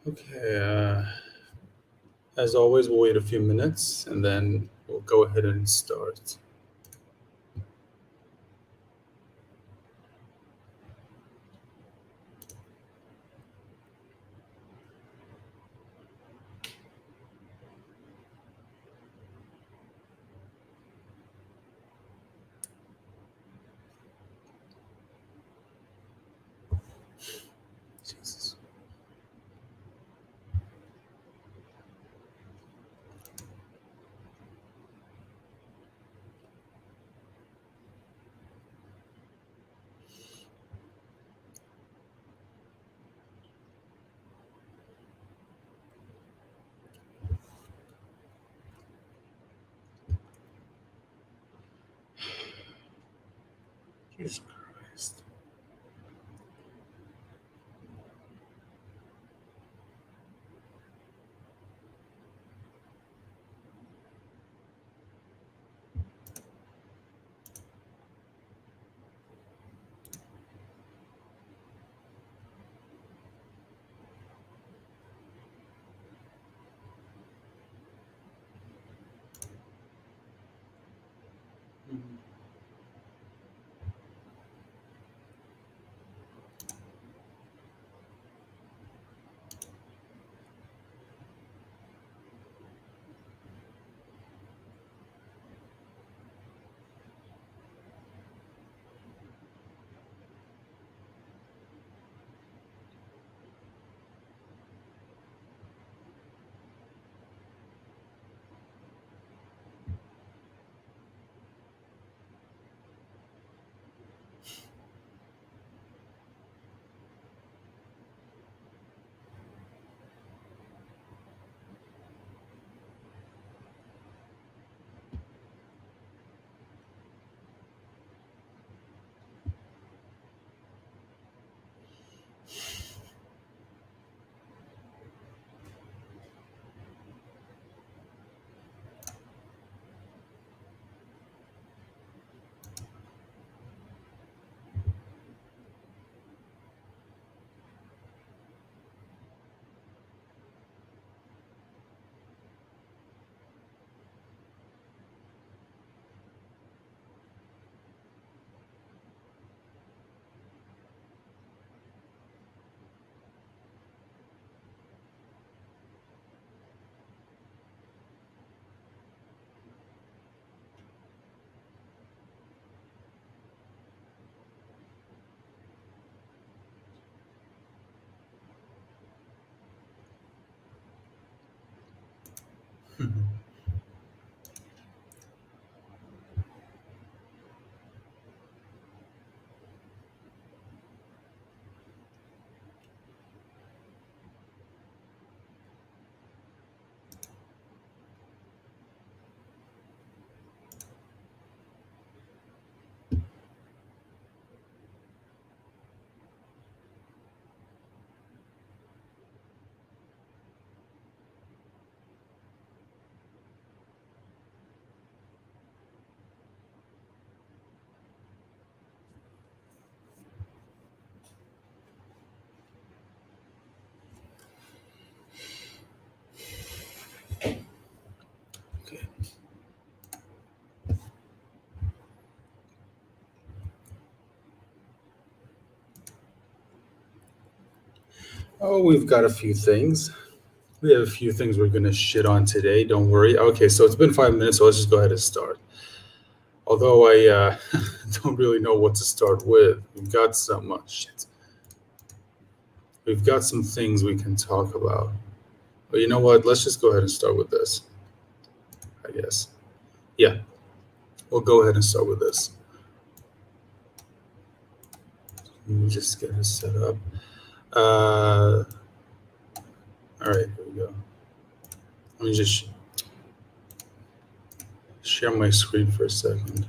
Okay, as always, we'll wait a few minutes and then we'll go ahead and start. Jesus. Jesus Christ. Okay. Oh, we've got a few things. We have a few things we're going to shit on today. Don't worry. Okay, so it's been 5 minutes, so let's just go ahead and start. Although I don't really know what to start with. We've got some shit. We've got some things we can talk about. But you know what? Let's just go ahead and start with this, I guess. Yeah, we'll go ahead and start with this. Let me just get it set up. All right, here we go. Let me just share my screen for a second.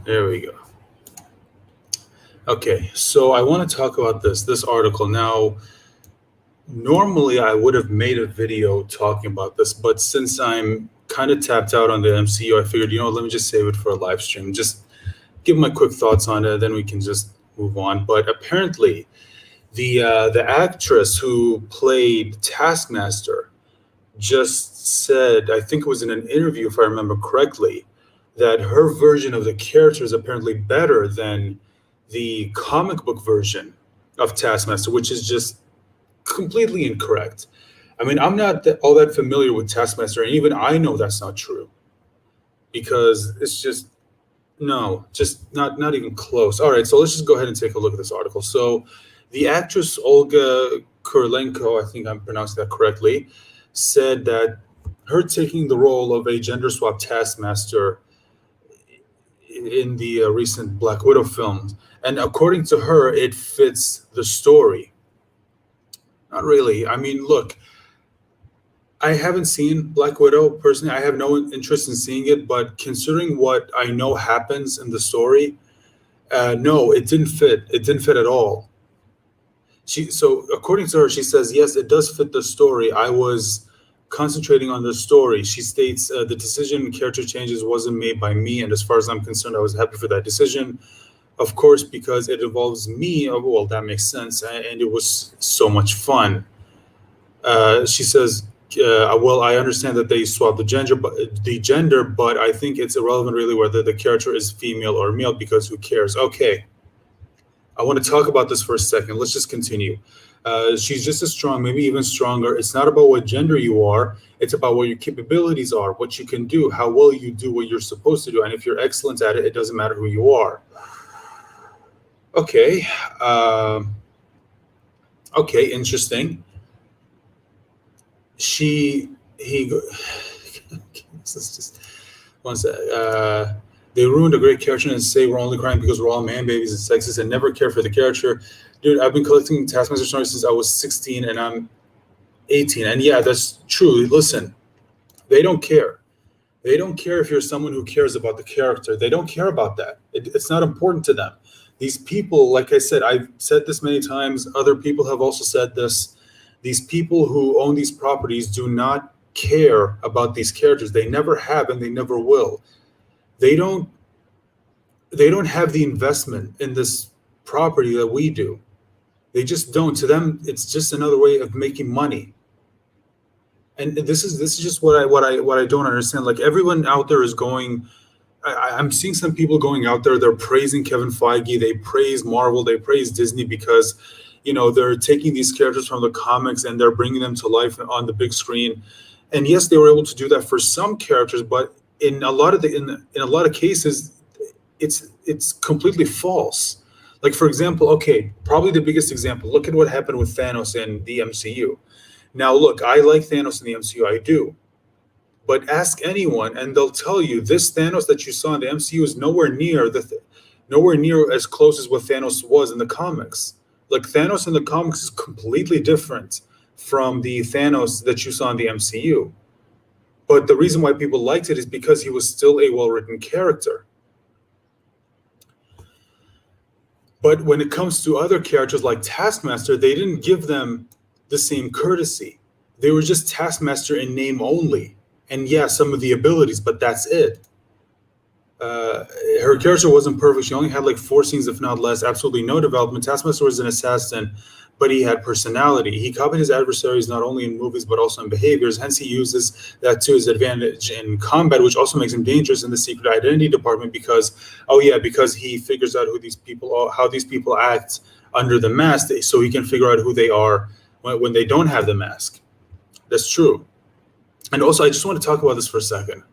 There we go. Okay, so I want to talk about this article. Now, normally I would have made a video talking about this, but since I'm kind of tapped out on the MCU, I figured, let me just save it for a live stream. Just give my quick thoughts on it, then we can just move on. But apparently, the actress who played Taskmaster just said, I think it was in an interview, if I remember correctly, that her version of the character is apparently better than the comic book version of Taskmaster, which is just completely incorrect. I mean, I'm not all that familiar with Taskmaster, and even I know that's not true because it's just no, just not even close. All right, so let's just go ahead and take a look at this article. So, the actress Olga Kurylenko, I think I'm pronouncing that correctly, said that her taking the role of a gender swap Taskmaster in the recent Black Widow films, and according to her, it fits the story. Not really. I mean, look, I haven't seen Black Widow personally. I have no interest in seeing it, but considering what I know happens in the story, no, it didn't fit. It didn't fit at all. So according to her, she says, yes, it does fit the story. I was concentrating on the story. She states the decision and character changes wasn't made by me, and as far as I'm concerned, I was happy for that decision. Of course, because it involves me. Oh, well, that makes sense, and it was so much fun. She says, well, I understand that they swap the gender, but I think it's irrelevant really whether the character is female or male because who cares? Okay, I want to talk about this for a second. Let's just continue. She's just as strong, maybe even stronger. It's not about what gender you are. It's about what your capabilities are, what you can do, how well you do what you're supposed to do. And if you're excellent at it, it doesn't matter who you are. Okay. Okay, interesting. This is just one sec. They ruined a great character and say we're only crying because we're all man babies and sexist and never care for the character. Dude, I've been collecting Taskmaster stories since I was 16 and I'm 18. And yeah, that's true. Listen, they don't care. They don't care if you're someone who cares about the character. They don't care about that. It's not important to them. These people, like I said, I've said this many times. Other people have also said this. These people who own these properties do not care about these characters. They never have and they never will. They don't have the investment in this property that we do. They just don't. To them, it's just another way of making money. And this is just what I don't understand. Like everyone out there is going. I'm seeing some people going out there. They're praising Kevin Feige. They praise Marvel. They praise Disney because, they're taking these characters from the comics and they're bringing them to life on the big screen. And yes, they were able to do that for some characters, but in a lot of cases, it's completely false. Like, for example, okay, probably the biggest example, look at what happened with Thanos in the MCU. Now, look, I like Thanos in the MCU, I do. But ask anyone, and they'll tell you this Thanos that you saw in the MCU is nowhere near as close as what Thanos was in the comics. Like, Thanos in the comics is completely different from the Thanos that you saw in the MCU. But the reason why people liked it is because he was still a well-written character. But when it comes to other characters like Taskmaster, they didn't give them the same courtesy. They were just Taskmaster in name only. And yeah, some of the abilities, but that's it. Her character wasn't perfect. She only had like 4 scenes, if not less, absolutely no development. Taskmaster was an assassin, but he had personality. He copied his adversaries not only in movies, but also in behaviors. Hence, he uses that to his advantage in combat, which also makes him dangerous in the secret identity department because he figures out who these people are, how these people act under the mask, so he can figure out who they are when they don't have the mask. That's true. And also, I just want to talk about this for a second.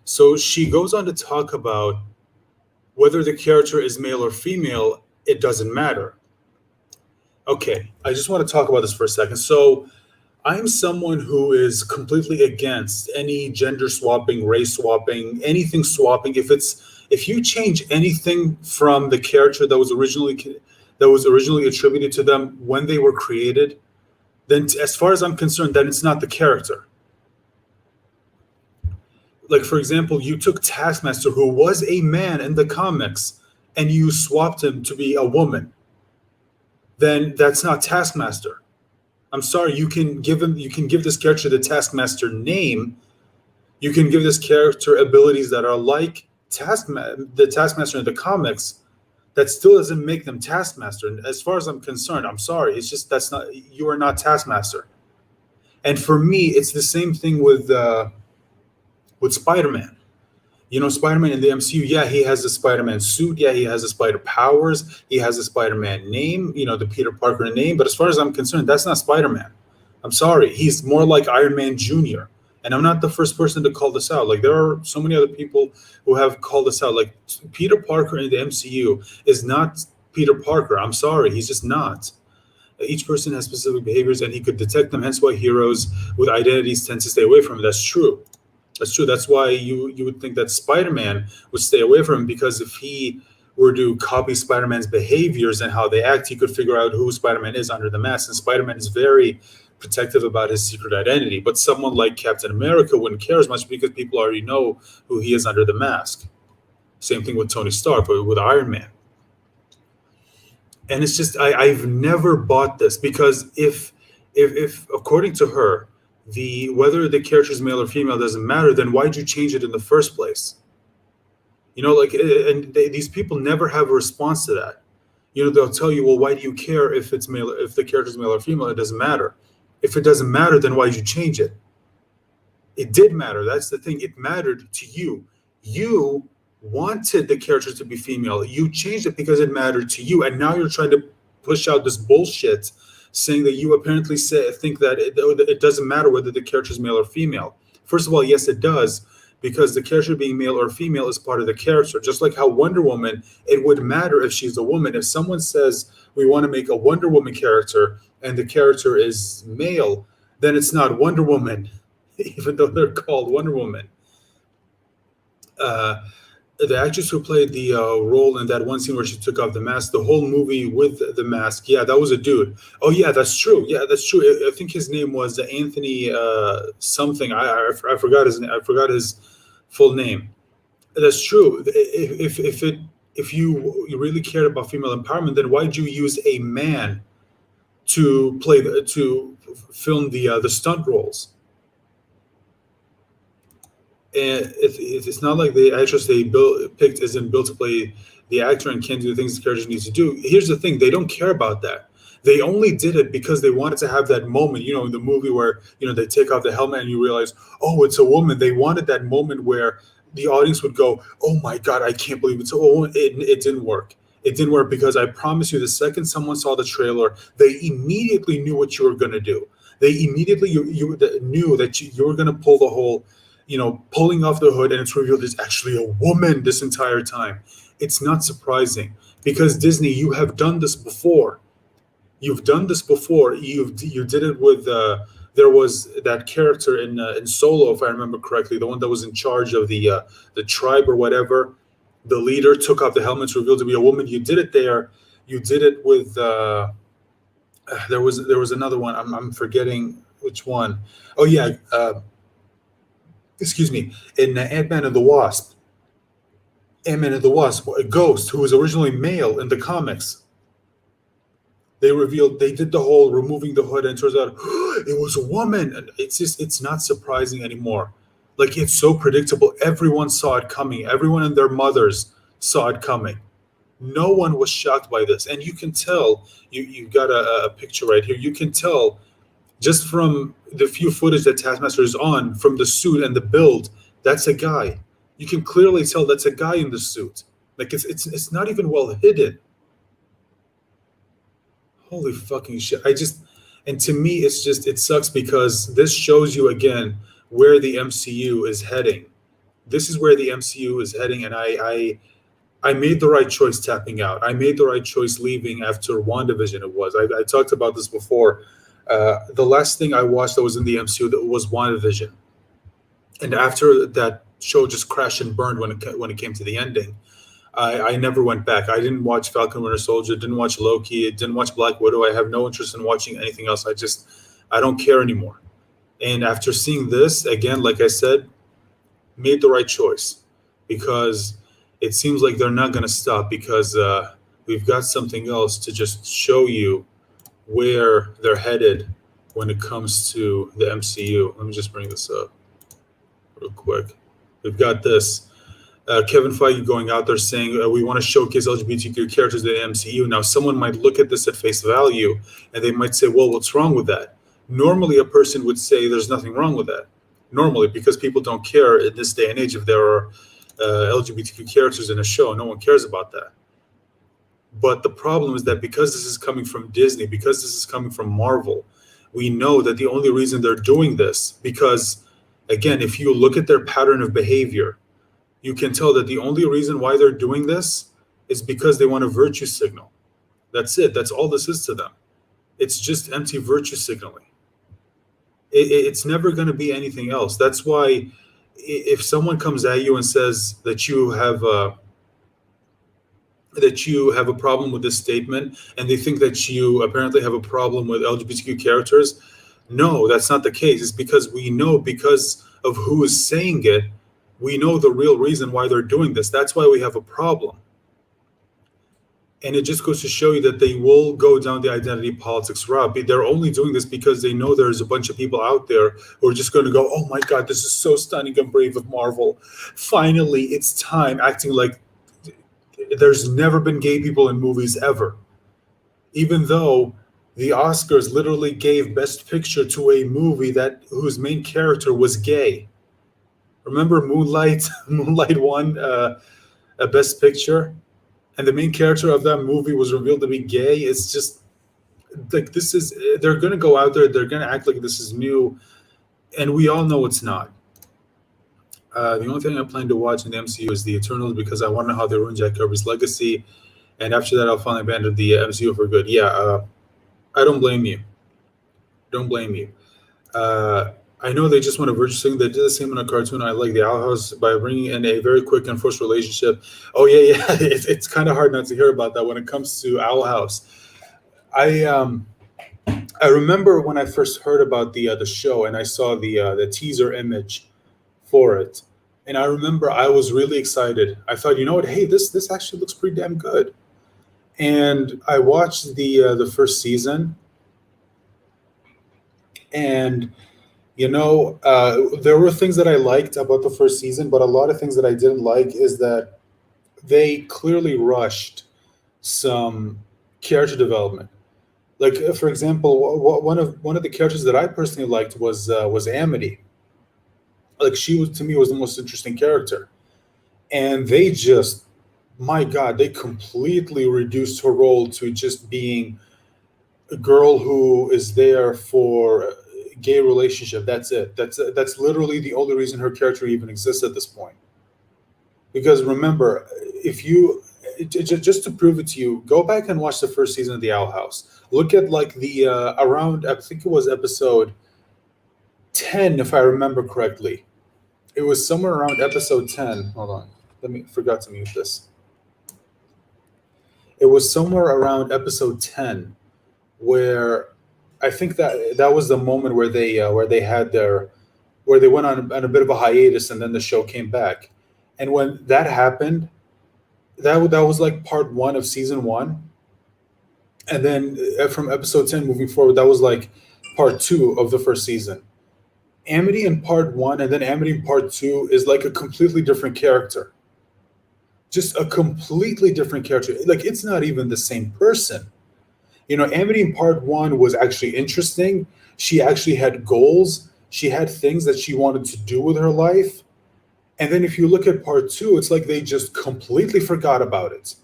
So she goes on to talk about whether the character is male or female, it doesn't matter. Okay, I just want to talk about this for a second. So I'm someone who is completely against any gender swapping, race swapping, anything swapping. If you change anything from the character that was originally attributed to them when they were created, then as far as I'm concerned, then it's not the character. Like, for example, you took Taskmaster, who was a man in the comics, and you swapped him to be a woman. Then that's not Taskmaster. I'm sorry, you can give this character the Taskmaster name. You can give this character abilities that are like the Taskmaster in the comics, that still doesn't make them Taskmaster. And as far as I'm concerned, I'm sorry, it's just that's not you are not Taskmaster. And for me, it's the same thing with Spider-Man. You know, Spider-Man in the MCU, yeah, he has a Spider-Man suit. Yeah, he has the Spider powers. He has a Spider-Man name, you know, the Peter Parker name. But as far as I'm concerned, that's not Spider-Man. I'm sorry. He's more like Iron Man Jr. And I'm not the first person to call this out. Like, there are so many other people who have called this out. Like, Peter Parker in the MCU is not Peter Parker. I'm sorry. He's just not. Each person has specific behaviors and he could detect them. Hence why heroes with identities tend to stay away from him. That's true. That's true. That's why you would think that Spider-Man would stay away from him, because if he were to copy Spider-Man's behaviors and how they act, he could figure out who Spider-Man is under the mask. And Spider-Man is very protective about his secret identity. But someone like Captain America wouldn't care as much because people already know who he is under the mask. Same thing with Tony Stark, but with Iron Man. And it's just I've never bought this, because if according to her, the whether the character is male or female doesn't matter, then why'd you change it in the first place? You know, like, and these people never have a response to that. You know, they'll tell you, well, why do you care if it's male, if the character is male or female? It doesn't matter. If it doesn't matter, then why did you change it? It did matter. That's the thing. It mattered to you. You wanted the characters to be female. You changed it because it mattered to you. And now you're trying to push out this bullshit saying that you apparently think that it doesn't matter whether the character is male or female. First of all, yes, it does, because the character being male or female is part of the character. Just like how Wonder Woman, it would matter if she's a woman. If someone says we want to make a Wonder Woman character and the character is male, then it's not Wonder Woman, even though they're called Wonder Woman. The actress who played the role in that one scene where she took off the mask, the whole movie with the mask, yeah, that was a dude. Oh yeah, that's true. Yeah, that's true. I think his name was Anthony something. I forgot his name. I forgot his full name. That's true. If you really cared about female empowerment, then why'd you use a man to film the stunt roles? And it's not like the actress they picked isn't built to play the actor and can't do the things the character needs to do. Here's the thing: they don't care about that. They only did it because they wanted to have that moment. You know, in the movie where they take off the helmet and you realize, oh, it's a woman. They wanted that moment where the audience would go, oh my God, I can't believe it's a woman. It didn't work. It didn't work because I promise you, the second someone saw the trailer, they immediately knew what you were going to do. They immediately you knew that you were going to pull the whole, pulling off the hood, and it's revealed there's actually a woman this entire time. It's not surprising because Disney, you have done this before. You've done this before. You did it with there was that character in Solo, if I remember correctly, the one that was in charge of the tribe or whatever. The leader took off the helmets, revealed to be a woman. You did it there. You did it with there was another one. I'm forgetting which one. Oh yeah. Excuse me, in Ant-Man and the Wasp. Ant-Man and the Wasp, a Ghost, who was originally male in the comics. They did the whole removing the hood, and it turns out it was a woman. And it's not surprising anymore. Like, it's so predictable. Everyone saw it coming. Everyone and their mothers saw it coming. No one was shocked by this. And you can tell, you've got a picture right here. You can tell just from the few footage that Taskmaster is on, from the suit and the build, that's a guy. You can clearly tell that's a guy in the suit. Like, it's not even well hidden. Holy fucking shit. And to me, it sucks because this shows you again where the MCU is heading. This is where the MCU is heading, and I made the right choice tapping out. I made the right choice leaving after WandaVision. It was. I talked about this before. The last thing I watched that was in the MCU that was WandaVision, and after that show just crashed and burned when it came to the ending, I never went back. I didn't watch Falcon Winter Soldier, didn't watch Loki, didn't watch Black Widow. I have no interest in watching anything else. I don't care anymore. And after seeing this again, like I said, made the right choice, because it seems like they're not going to stop, because we've got something else to just show you where they're headed when it comes to the MCU. Let me just bring this up real quick. We've got this. Kevin Feige going out there saying we want to showcase LGBTQ characters in the MCU. Now, someone might look at this at face value and they might say, well, what's wrong with that? Normally, a person would say there's nothing wrong with that. Normally, because people don't care in this day and age if there are LGBTQ characters in a show. No one cares about that. But the problem is that because this is coming from Disney, because this is coming from Marvel, we know that the only reason they're doing this, because, again, if you look at their pattern of behavior, you can tell that the only reason why they're doing this is because they want a virtue signal. That's it. That's all this is to them. It's just empty virtue signaling. It's never going to be anything else. That's why if someone comes at you and says that you have a problem with this statement and they think that you apparently have a problem with LGBTQ characters, no, that's not the case. It's because we know, because of who is saying it, we know the real reason why they're doing this. That's why we have a problem. And it just goes to show you that they will go down the identity politics route. They're only doing this because they know there's a bunch of people out there who are just going to go, oh my God, this is so stunning and brave of Marvel. Finally, it's time, acting like there's never been gay people in movies ever. Even though the Oscars literally gave Best Picture to a movie whose main character was gay. Remember Moonlight? Moonlight won a Best Picture, and the main character of that movie was revealed to be gay. It's just like they're going to go out there, they're going to act like this is new, and we all know it's not. The only thing I plan to watch in the MCU is the Eternals because I want to know how they ruin Jack Kirby's legacy, and after that I'll finally abandon the MCU for good. Yeah, I don't blame you. Don't blame you. I know they just want to virtue signal. They did the same in a cartoon. I like the Owl House by bringing in a very quick and forced relationship. Oh yeah. It's kind of hard not to hear about that when it comes to Owl House. I remember when I first heard about the show and I saw the teaser image for it, and I remember I was really excited. I thought, you know what? Hey, this actually looks pretty damn good. And I watched the first season, and there were things that I liked about the first season, but a lot of things that I didn't like is that they clearly rushed some character development. Like, for example, one of the characters that I personally liked was Amity. Like, she was, to me, was the most interesting character, and they just, my God, they completely reduced her role to just being a girl who is there for a gay relationship. That's it. That's literally the only reason her character even exists at this point. Because remember, if you just to prove it to you, go back and watch the first season of The Owl House. Look at like the around, I think it was episode 10, if I remember correctly. It was somewhere around episode 10. Hold on, forgot to mute this. It was somewhere around episode 10 where I think that was the moment where they went on a bit of a hiatus and then the show came back. And when that happened, that was like part 1 of season 1. And then from episode 10 moving forward, that was like part 2 of the first season. Amity in part 1 and then Amity in part 2 is like a completely different character. Just a completely different character. Like, it's not even the same person. Amity in part 1 was actually interesting. She actually had goals. She had things that she wanted to do with her life. And then if you look at part 2, it's like they just completely forgot about it.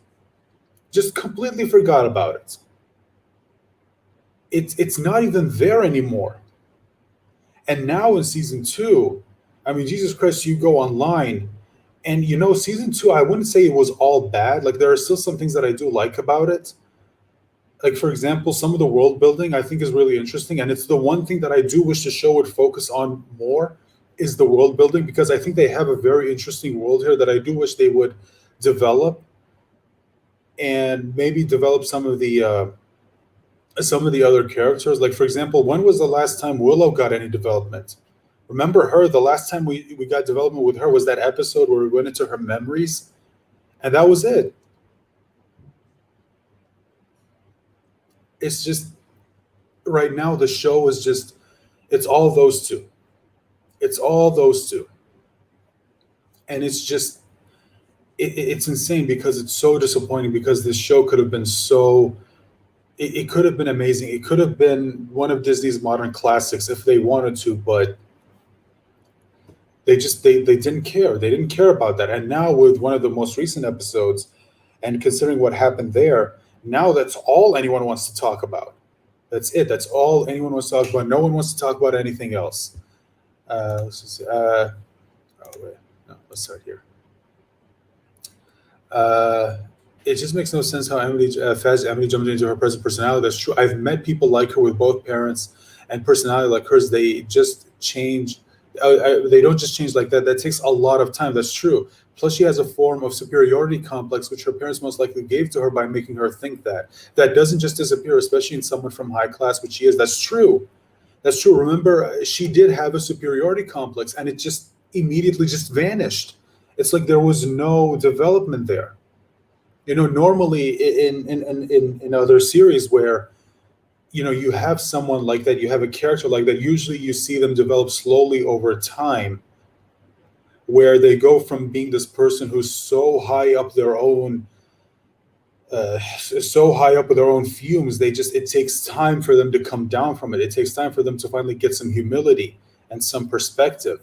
Just completely forgot about it. It's not even there anymore. And now in season 2, I mean, Jesus Christ, you go online and season 2, I wouldn't say it was all bad. Like, there are still some things that I do like about it. Like, for example, some of the world building I think is really interesting. And it's the one thing that I do wish the show would focus on more is the world building, because I think they have a very interesting world here that I do wish they would develop, and maybe develop some of the other characters. Like, for example, when was the last time Willow got any development? Remember her? The last time we got development with her was that episode where we went into her memories, and that was it. It's just, right now the show is just, it's all those two. It's all those two. And it's just, it's insane because it's so disappointing because this show could have been so it could have been amazing. It could have been one of Disney's modern classics if they wanted to, but they didn't care. They didn't care about that. And now with one of the most recent episodes, and considering what happened there, now that's all anyone wants to talk about. That's it. That's all anyone wants to talk about. No one wants to talk about anything else. Let's just see. Oh wait, no, let's start here. Uh, it just makes no sense how Emily jumped into her present personality. That's true. I've met people like her with both parents and personality like hers. They just change. They don't just change like that. That takes a lot of time. That's true. Plus, she has a form of superiority complex, which her parents most likely gave to her by making her think that. That doesn't just disappear, especially in someone from high class, which she is. That's true. That's true. Remember, she did have a superiority complex, and it just immediately just vanished. It's like there was no development there. Normally in other series where you have someone like that, you have a character like that. Usually, you see them develop slowly over time, where they go from being this person who's so high up with their own fumes. It takes time for them to come down from it. It takes time for them to finally get some humility and some perspective.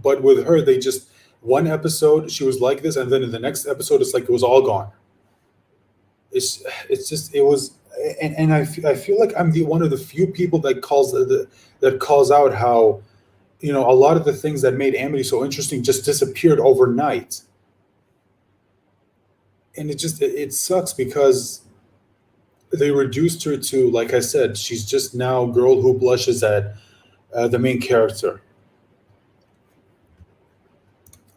But with her, they just one episode she was like this, and then in the next episode it's like it was all gone. It's just it was, and I feel like I'm the one of the few people that calls out how a lot of the things that made Amity so interesting just disappeared overnight. And it sucks because they reduced her to, like I said, she's just now girl who blushes at the main character.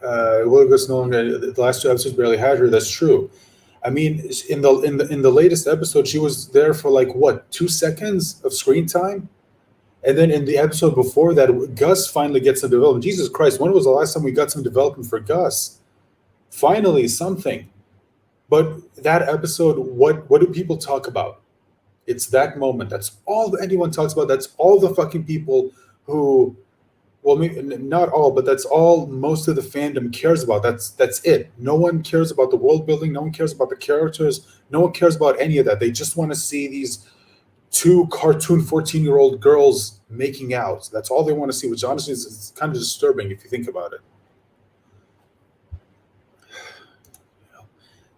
Will Gus no longer. The last two episodes barely had her. That's true. I mean, in the latest episode, she was there for like what 2 seconds of screen time, and then in the episode before that, Gus finally gets some development. Jesus Christ, when was the last time we got some development for Gus? Finally, something. But that episode, what do people talk about? It's that moment. That's all anyone talks about. That's all the fucking people who, well, maybe not all, but that's all most of the fandom cares about. That's it. No one cares about the world building. No one cares about the characters. No one cares about any of that. They just want to see these two cartoon 14-year-old girls making out. That's all they want to see, which honestly is kind of disturbing if you think about it.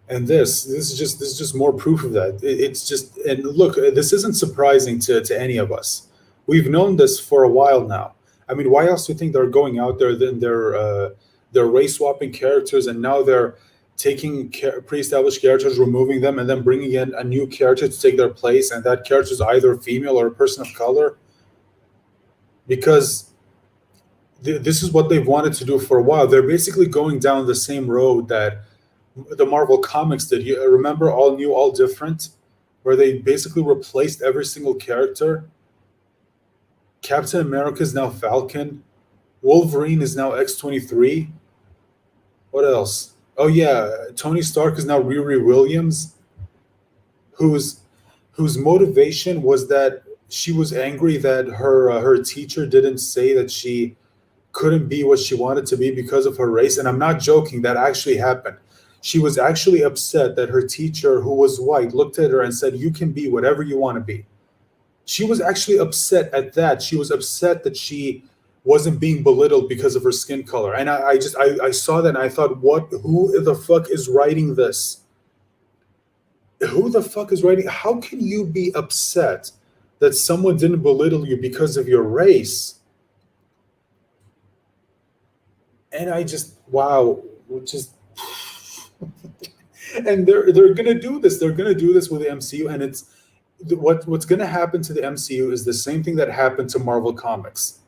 And this is just more proof of that. It's just, and look, this isn't surprising to any of us. We've known this for a while now. I mean, why else do you think they're going out there? Then they're race swapping characters, and now they're taking pre-established characters, removing them, and then bringing in a new character to take their place, and that character is either female or a person of color. Because this is what they've wanted to do for a while. They're basically going down the same road that the Marvel Comics did. You remember All New, All Different, where they basically replaced every single character. Captain America is now Falcon. Wolverine is now X-23. What else? Oh yeah, Tony Stark is now Riri Williams, whose motivation was that she was angry that her teacher didn't say that she couldn't be what she wanted to be because of her race. And I'm not joking, that actually happened. She was actually upset that her teacher, who was white, looked at her and said, "You can be whatever you want to be." She was actually upset at that. She was upset that she wasn't being belittled because of her skin color. And I saw that and I thought, who the fuck is writing this? Who the fuck is writing? How can you be upset that someone didn't belittle you because of your race? And I just, wow, just and they're gonna do this. They're gonna do this with the MCU, and it's what's gonna happen to the MCU is the same thing that happened to Marvel Comics.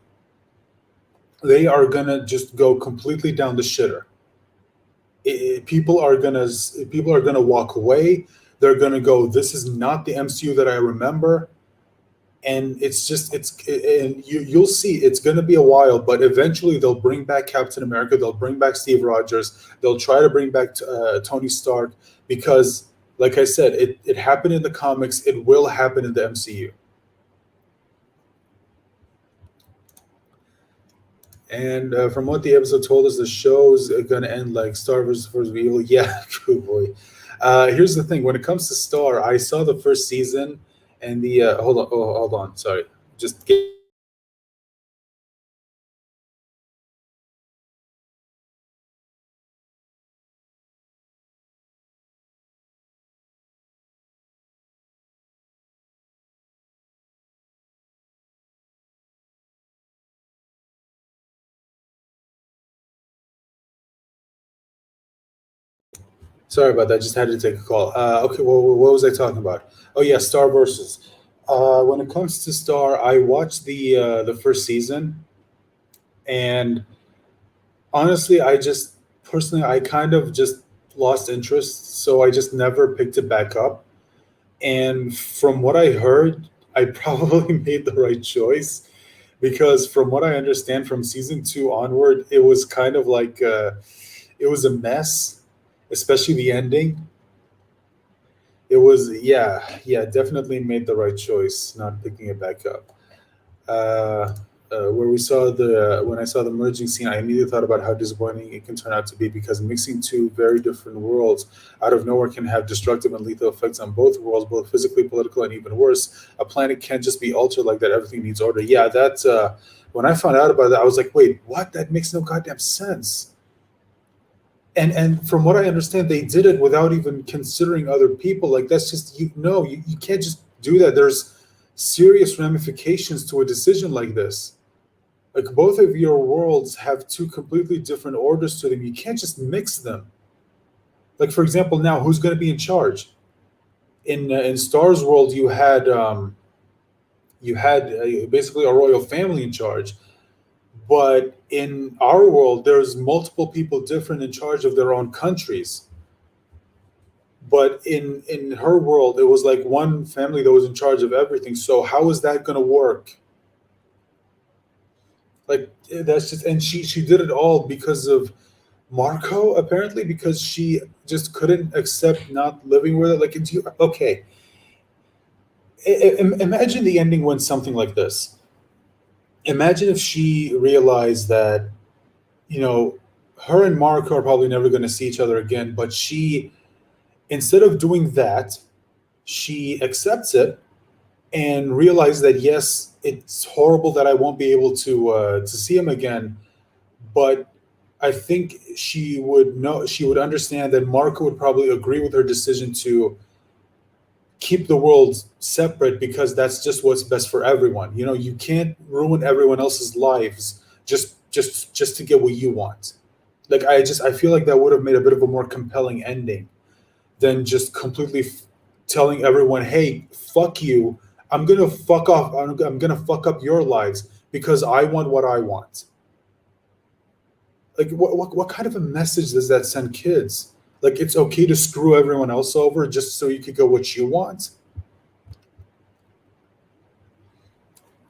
They are gonna just go completely down the shitter. People are gonna walk away. They're gonna go, "This is not the MCU that I remember." And you'll see it's going to be a while, but eventually they'll bring back Captain America, they'll bring back Steve Rogers, they'll try to bring back Tony Stark, because like I said, it happened in the comics, it will happen in the MCU. And from what the episode told us, the show's gonna end like Star versus Force of Evil. Yeah, true boy. Here's the thing: when it comes to Star, I saw the first season, and the hold on, oh, hold on, sorry, just get. Sorry about that. Just had to take a call. Okay, well, what was I talking about? Oh yeah, Star versus. When it comes to Star, I watched the first season, and honestly, I just personally, I kind of just lost interest, so I just never picked it back up. And from what I heard, I probably made the right choice because from what I understand, from season two onward, it was kind of like it was a mess, especially the ending. It was, yeah, yeah, definitely made the right choice not picking it back up. uh, where we saw the when I saw the merging scene, I immediately thought about how disappointing it can turn out to be because mixing two very different worlds out of nowhere can have destructive and lethal effects on both worlds, both physically, political, and even worse. A planet can't just be altered like that. Everything needs order. Yeah, that's when I found out about that, I was like, wait, what? That makes no goddamn sense. And from what I understand, they did it without even considering other people. Like that's just you can't just do that. There's serious ramifications to a decision like this. Like both of your worlds have two completely different orders to them. You can't just mix them. Like for example, now who's going to be in charge? In Star's world, you had basically a royal family in charge, but in our world, there's multiple people different in charge of their own countries. But in her world, it was like one family that was in charge of everything. So how is that going to work? Like that's just and she did it all because of Marco, apparently, because she just couldn't accept not living with it. Like, okay, imagine the ending went something like this. Imagine if she realized that, you know, her and Marco are probably never going to see each other again, but she, instead of doing that, she accepts it and realizes that, yes, it's horrible that I won't be able to see him again, but I think she would understand that Marco would probably agree with her decision to keep the world separate because that's just what's best for everyone. You know, you can't ruin everyone else's lives just to get what you want. Like I feel like that would have made a bit of a more compelling ending than just completely telling everyone, "Hey, fuck you. I'm gonna fuck off. I'm gonna fuck up your lives because I want what I want." Like what kind of a message does that send kids? Like it's okay to screw everyone else over just so you could go what you want.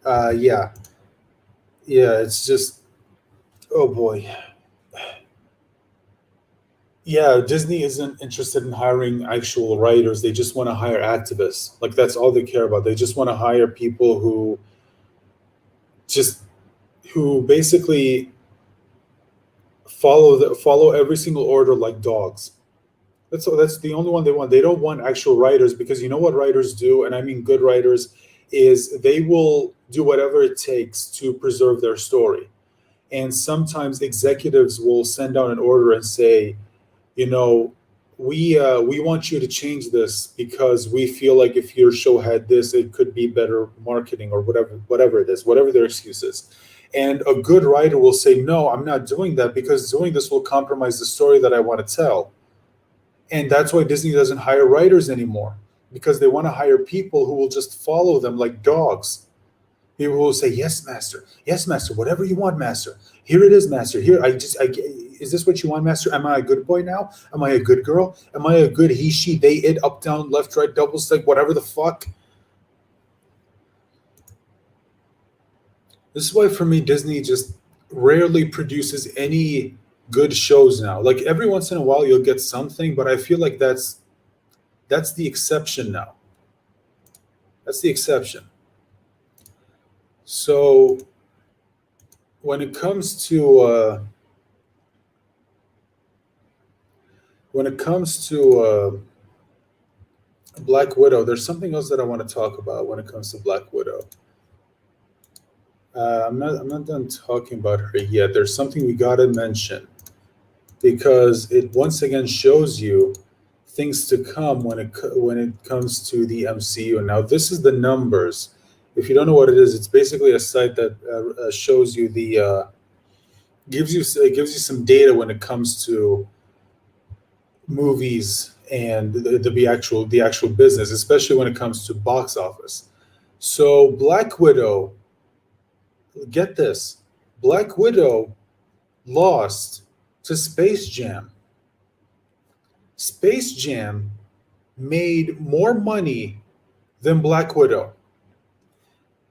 Yeah, yeah, it's just, oh boy. Yeah, Disney isn't interested in hiring actual writers. They just want to hire activists. Like that's all they care about. They just want to hire people just who basically follow every single order like dogs. That's the only one they want. They don't want actual writers because you know what writers do, and I mean good writers, is they will do whatever it takes to preserve their story. And sometimes executives will send out an order and say, you know, we want you to change this because we feel like if your show had this, it could be better marketing or whatever it is, whatever their excuse is. And a good writer will say, no, I'm not doing that because doing this will compromise the story that I want to tell. And that's why Disney doesn't hire writers anymore because they want to hire people who will just follow them like dogs. People will say, yes, master, whatever you want, master. Here it is, master. Here, is this what you want, master? Am I a good boy now? Am I a good girl? Am I a good he, she, they, it, up, down, left, right, double stick, whatever the fuck? This is why, for me, Disney just rarely produces any good shows now. Like every once in a while, you'll get something, but I feel like that's the exception now. That's the exception. So when it comes to when it comes to Black Widow, there's something else that I want to talk about when it comes to Black Widow. I'm not done talking about her yet. There's something we gotta mention because it once again shows you things to come when it comes to the MCU. Now, this is the numbers. If you don't know what it is, it's basically a site that shows you the gives you some data when it comes to movies and the actual business, especially when it comes to box office. So, Black Widow, get this, Black Widow lost to Space Jam. Space Jam made more money than Black Widow.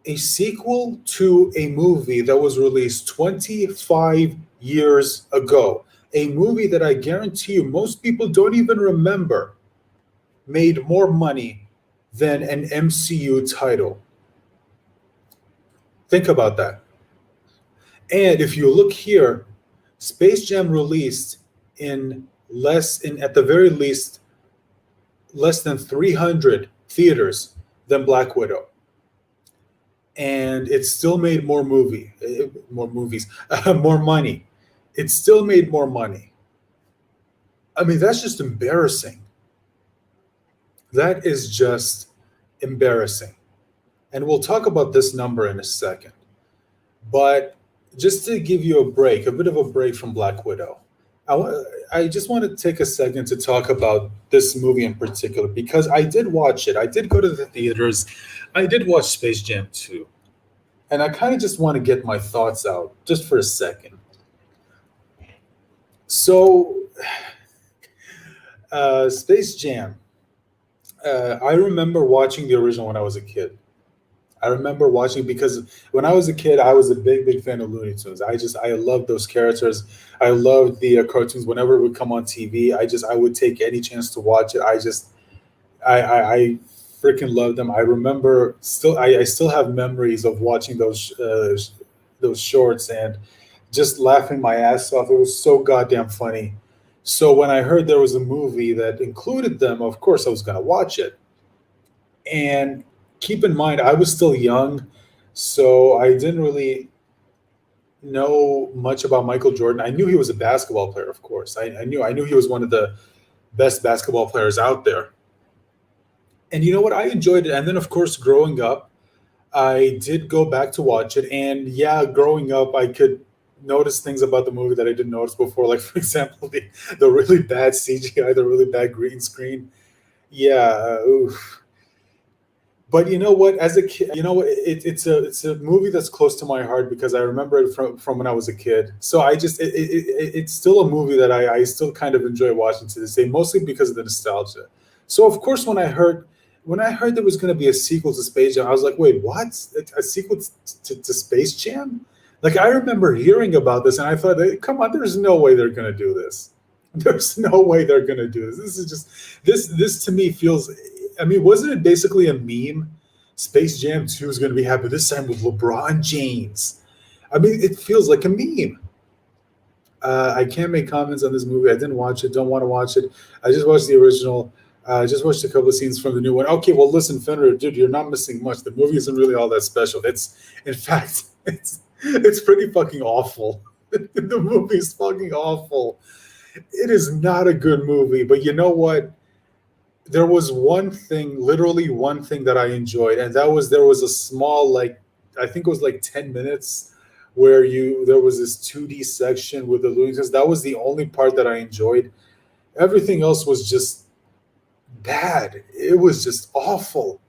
A sequel to a movie that was released 25 years ago. A movie that I guarantee you most people don't even remember made more money than an MCU title. Think about that. And if you look here, Space Jam released in at the very least less than 300 theaters than Black Widow, and it still made more movies, more money. It still made more money. I mean, that's just embarrassing. That is just embarrassing. And we'll talk about this number in a second. But just to give you a bit of a break from Black Widow, I just want to take a second to talk about this movie in particular because I did watch it. I did go to the theaters. I did watch Space Jam 2. And I kind of just want to get my thoughts out just for a second. So, Space Jam. I remember watching the original when I was a kid. I remember watching because when I was a kid, I was a big fan of Looney Tunes. I loved those characters. I loved the cartoons. Whenever it would come on TV, I would take any chance to watch it. I freaking loved them. I remember I still have memories of watching those shorts and just laughing my ass off. It was so goddamn funny. So when I heard there was a movie that included them, of course I was going to watch it. And keep in mind, I was still young, so I didn't really know much about Michael Jordan. I knew he was a basketball player, of course. I knew he was one of the best basketball players out there. And you know what? I enjoyed it. And then, of course, growing up, I did go back to watch it. And yeah, growing up, I could notice things about the movie that I didn't notice before. Like, for example, the really bad CGI, the really bad green screen. Yeah, oof. But you know what? As a kid, you know what? It's a movie that's close to my heart because I remember it from when I was a kid. So it's still a movie that I still kind of enjoy watching to this day, mostly because of the nostalgia. So of course, when I heard there was going to be a sequel to Space Jam, I was like, wait, what? A sequel to Space Jam? Like I remember hearing about this, and I thought, hey, come on, there's no way they're going to do this. There's no way they're going to do this. This is just this to me feels. I mean, wasn't it basically a meme? Space Jam 2 is going to be happening this time with LeBron James. I mean, it feels like a meme. I can't make comments on this movie. I didn't watch it. Don't want to watch it. I just watched the original. I just watched a couple of scenes from the new one. Okay, well, listen, Fenrir, dude, you're not missing much. The movie isn't really all that special. In fact, it's pretty fucking awful. The movie is fucking awful. It is not a good movie, but you know what? There was one thing, literally one thing that I enjoyed, and that was there was a small, like, I think it was like 10 minutes where there was this 2D section with the Looney Tunes. That was the only part that I enjoyed. Everything else was just bad. It was just awful.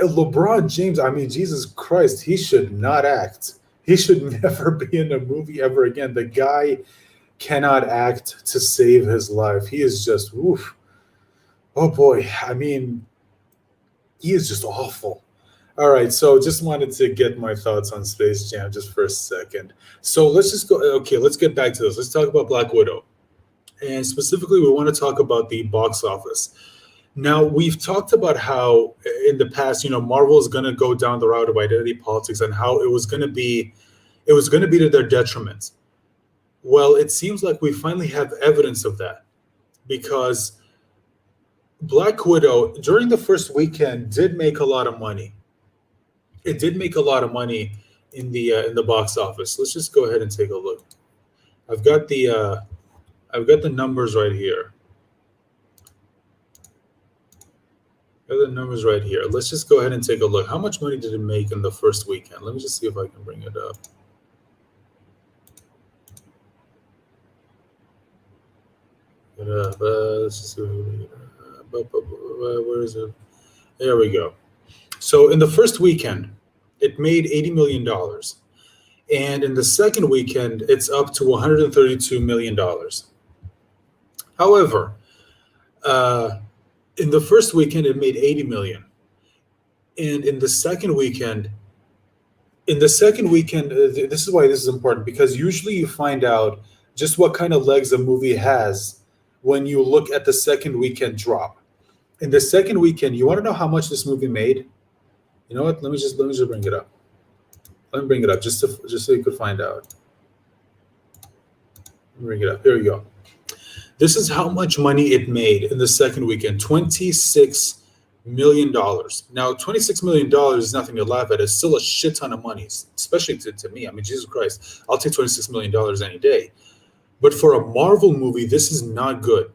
LeBron James, I mean, Jesus Christ, he should not act. He should never be in a movie ever again. The guy cannot act to save his life. He is just, oof. Oh boy. I mean, he is just awful. All right, so just wanted to get my thoughts on Space Jam just for a second. So let's just go. Okay, let's get back to this. Let's talk about Black Widow. And specifically, we want to talk about the box office. Now, we've talked about how in the past, Marvel is going to go down the route of identity politics and how it was going to be to their detriment. Well, it seems like we finally have evidence of that because Black Widow during the first weekend did make a lot of money. It did make a lot of money in the box office. Let's just go ahead and take a look. I've got the numbers right here. The numbers right here. Let's just go ahead and take a look. How much money did it make in the first weekend? Let me just see if I can bring it up. Let's just see. Where is it? There we go. So in the first weekend, it made $80 million. And in the second weekend, it's up to $132 million. However, in the first weekend, it made 80 million. And in the second weekend, this is why this is important, because usually you find out just what kind of legs a movie has when you look at the second weekend drop. In the second weekend, you want to know how much this movie made? You know what? Let me just bring it up. Let me bring it up just so you could find out. Let me bring it up. Here we go. This is how much money it made in the second weekend: $26 million. Now, $26 million is nothing to laugh at. It's still a shit ton of money, especially to me. I mean, Jesus Christ, I'll take $26 million any day. But for a Marvel movie, this is not good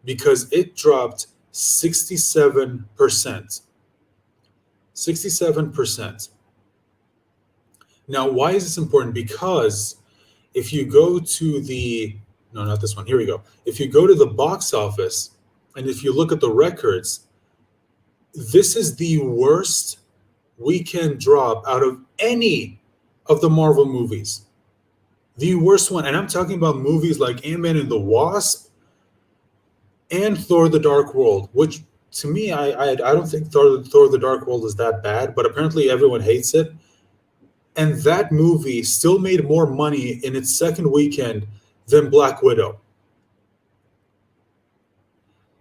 because it dropped 67%. 67%. Now, why is this important? Because if you go to no, not this one. Here we go. If you go to the box office and if you look at the records, this is the worst weekend drop out of any of the Marvel movies. The worst one. And I'm talking about movies like Ant-Man and the Wasp and Thor: The Dark World, which to me, I don't think Thor: The Dark World is that bad, but apparently everyone hates it. And that movie still made more money in its second weekend than Black Widow.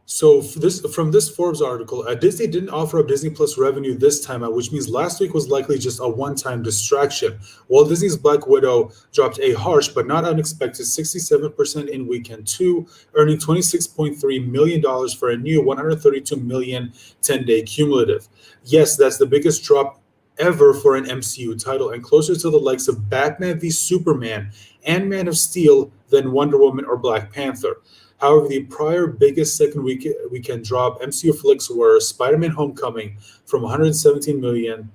So from this Forbes article, Disney didn't offer up Disney Plus revenue this time out, which means last week was likely just a one-time distraction. While Disney's Black Widow dropped a harsh but not unexpected 67% in weekend two, earning $26.3 million for a new $132 million 10-day cumulative. Yes, that's the biggest drop ever for an MCU title and closer to the likes of Batman v Superman and Man of Steel than Wonder Woman or Black Panther. However, the prior biggest second weekend drop MCU flicks were Spider-Man: Homecoming from $117 million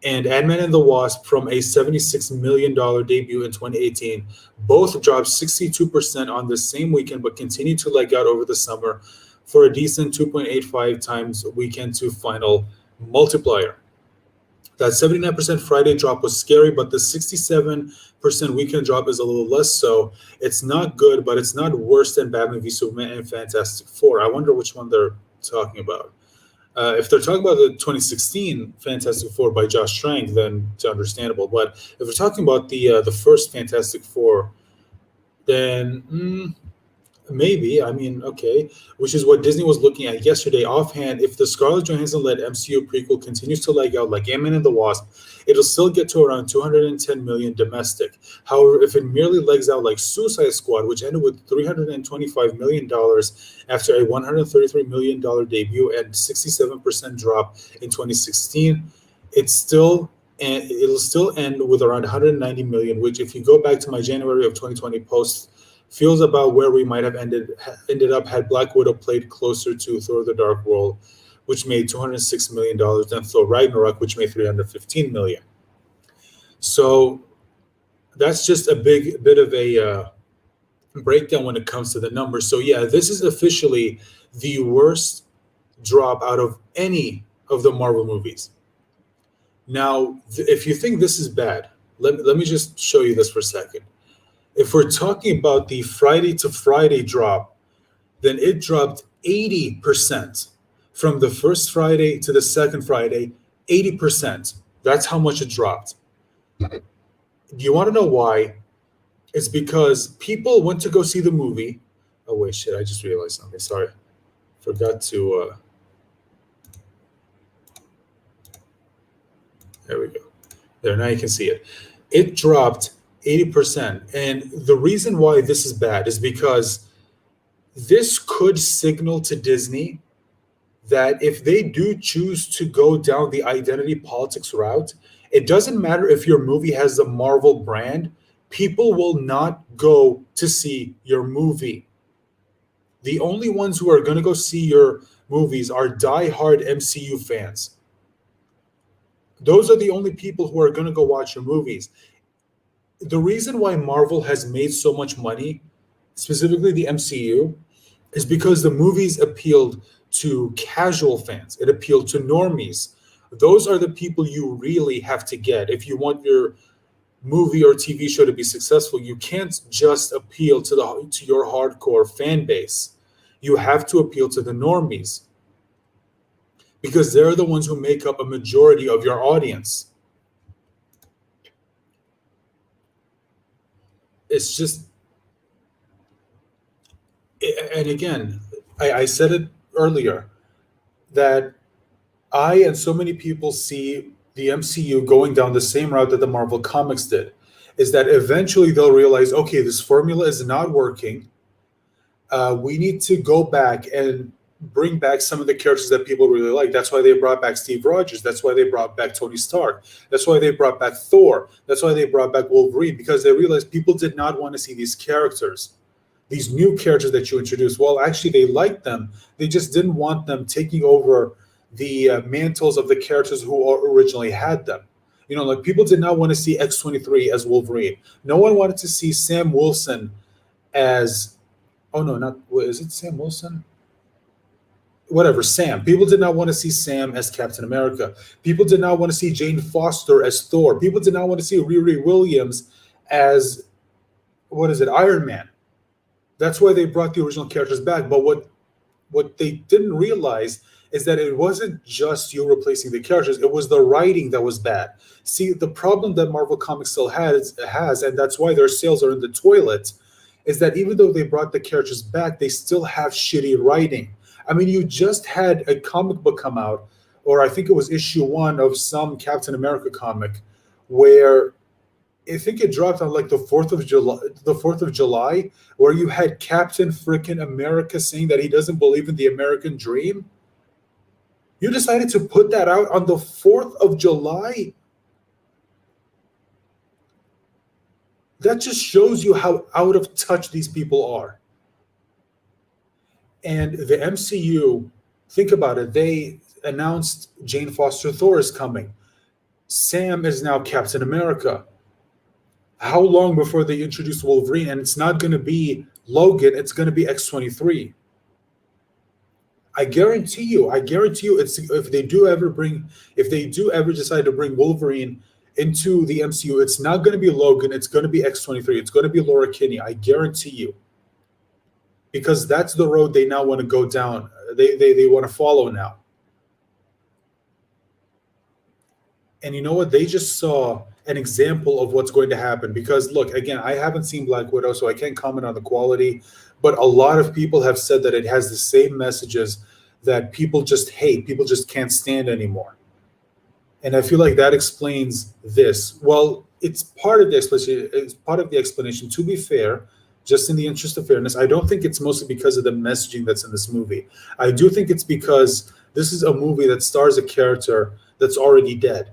and Ant-Man and the Wasp from a $76 million debut in 2018. Both dropped 62% on the same weekend, but continued to leg out over the summer for a decent 2.85 times weekend to final multiplier. That 79% Friday drop was scary, but the 67% weekend drop is a little less so. It's not good, but it's not worse than Batman v Superman and Fantastic Four. I wonder which one they're talking about. If they're talking about the 2016 Fantastic Four by Josh Trank, then it's understandable. But if we're talking about the first Fantastic Four, then maybe. I mean, okay, which is what Disney was looking at yesterday. Offhand, if the Scarlett Johansson-led MCU prequel continues to leg out like Ant-Man and the Wasp, it'll still get to around $210 million domestic. However, if it merely legs out like Suicide Squad, which ended with $325 million after a $133 million debut and 67% drop in 2016, it'll still end with around $190 million, which, if you go back to my January of 2020 post, feels about where we might have ended up had Black Widow played closer to Thor: The Dark World, which made $206 million, than Thor: Ragnarok, which made $315 million. So that's just a big bit of a breakdown when it comes to the numbers. So yeah, this is officially the worst drop out of any of the Marvel movies. Now, if you think this is bad, let me just show you this for a second. If we're talking about the Friday to Friday drop, then it dropped 80% from the first Friday to the second Friday, 80%. That's how much it dropped. Do you want to know why? It's because people went to go see the movie. Oh, wait, shit, I just realized something. Sorry. Forgot to. There we go. There, now you can see it. It dropped 80%. And the reason why this is bad is because this could signal to Disney that if they do choose to go down the identity politics route, it doesn't matter if your movie has the Marvel brand, people will not go to see your movie. The only ones who are going to go see your movies are die-hard MCU fans. Those are the only people who are going to go watch your movies. The reason why Marvel has made so much money, specifically the MCU, is because the movies appealed to casual fans. It appealed to normies. Those are the people you really have to get. If you want your movie or TV show to be successful, you can't just appeal to your hardcore fan base. You have to appeal to the normies because they're the ones who make up a majority of your audience. It's just, and again, I said it earlier that I and so many people see the MCU going down the same route that the Marvel Comics did, is that eventually they'll realize, okay, this formula is not working. We need to go back and bring back some of the characters that people really like. That's why they brought back Steve Rogers. That's why they brought back Tony Stark. That's why they brought back Thor. That's why they brought back Wolverine, because they realized people did not want to see these characters, these new characters that you introduced. Well, actually, they liked them. They just didn't want them taking over the mantles of the characters who originally had them. You know, like people did not want to see X-23 as Wolverine. No one wanted to see Sam Wilson as, oh no, not, is it Sam Wilson? Whatever, Sam. People did not want to see Sam as Captain America. People did not want to see Jane Foster as Thor. People did not want to see Riri Williams as, what is it, Iron Man. That's why they brought the original characters back. But what they didn't realize is that it wasn't just you replacing the characters, it was the writing that was bad. See, the problem that Marvel Comics still has, and that's why their sales are in the toilet, is that even though they brought the characters back, they still have shitty writing. I mean, you just had a comic book come out, or I think it was issue 1 of some Captain America comic, where I think it dropped on like the 4th of July, where you had Captain freaking America saying that he doesn't believe in the American dream. You decided to put that out on the 4th of July? That just shows you how out of touch these people are. And the MCU, think about it, they announced Jane Foster Thor is coming. Sam is now Captain America. How long before they introduce Wolverine? And it's not going to be Logan, it's going to be X-23. I guarantee you, it's if they do ever decide to bring Wolverine into the MCU, it's not going to be Logan, it's going to be X-23, it's going to be Laura Kinney. I guarantee you. Because that's the road they now want to go down. They want to follow now. And you know what? They just saw an example of what's going to happen. Because look, again, I haven't seen Black Widow, so I can't comment on the quality. But a lot of people have said that it has the same messages that people just hate, people just can't stand anymore. And I feel like that explains this. Well, it's part of the explanation. It's part of the explanation. To be fair, just in the interest of fairness, I don't think it's mostly because of the messaging that's in this movie. I do think it's because this is a movie that stars a character that's already dead.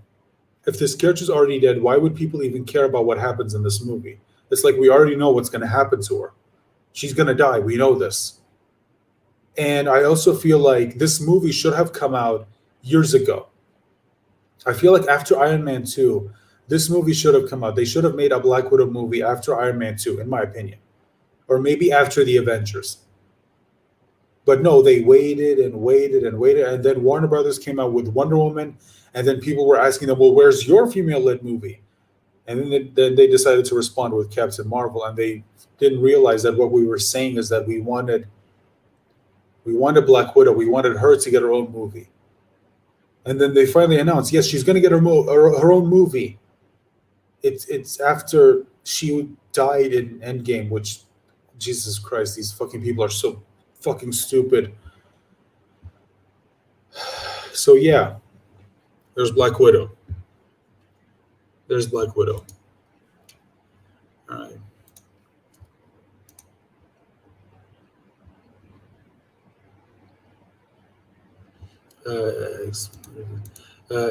If this character's already dead, why would people even care about what happens in this movie? It's like we already know what's going to happen to her. She's going to die. We know this. And I also feel like this movie should have come out years ago. I feel like after Iron Man 2, this movie should have come out. They should have made a Black Widow movie after Iron Man 2, in my opinion. Or maybe after the Avengers. But no, they waited and waited and waited. And then Warner Brothers came out with Wonder Woman. And then people were asking them, well, where's your female-led movie? And then they decided to respond with Captain Marvel. And they didn't realize that what we were saying is that we wanted Black Widow. We wanted her to get her own movie. And then they finally announced, yes, she's going to get her own movie. It's after she died in Endgame, which, Jesus Christ, these fucking people are so fucking stupid. So yeah, there's Black Widow. There's Black Widow. All right. Uh,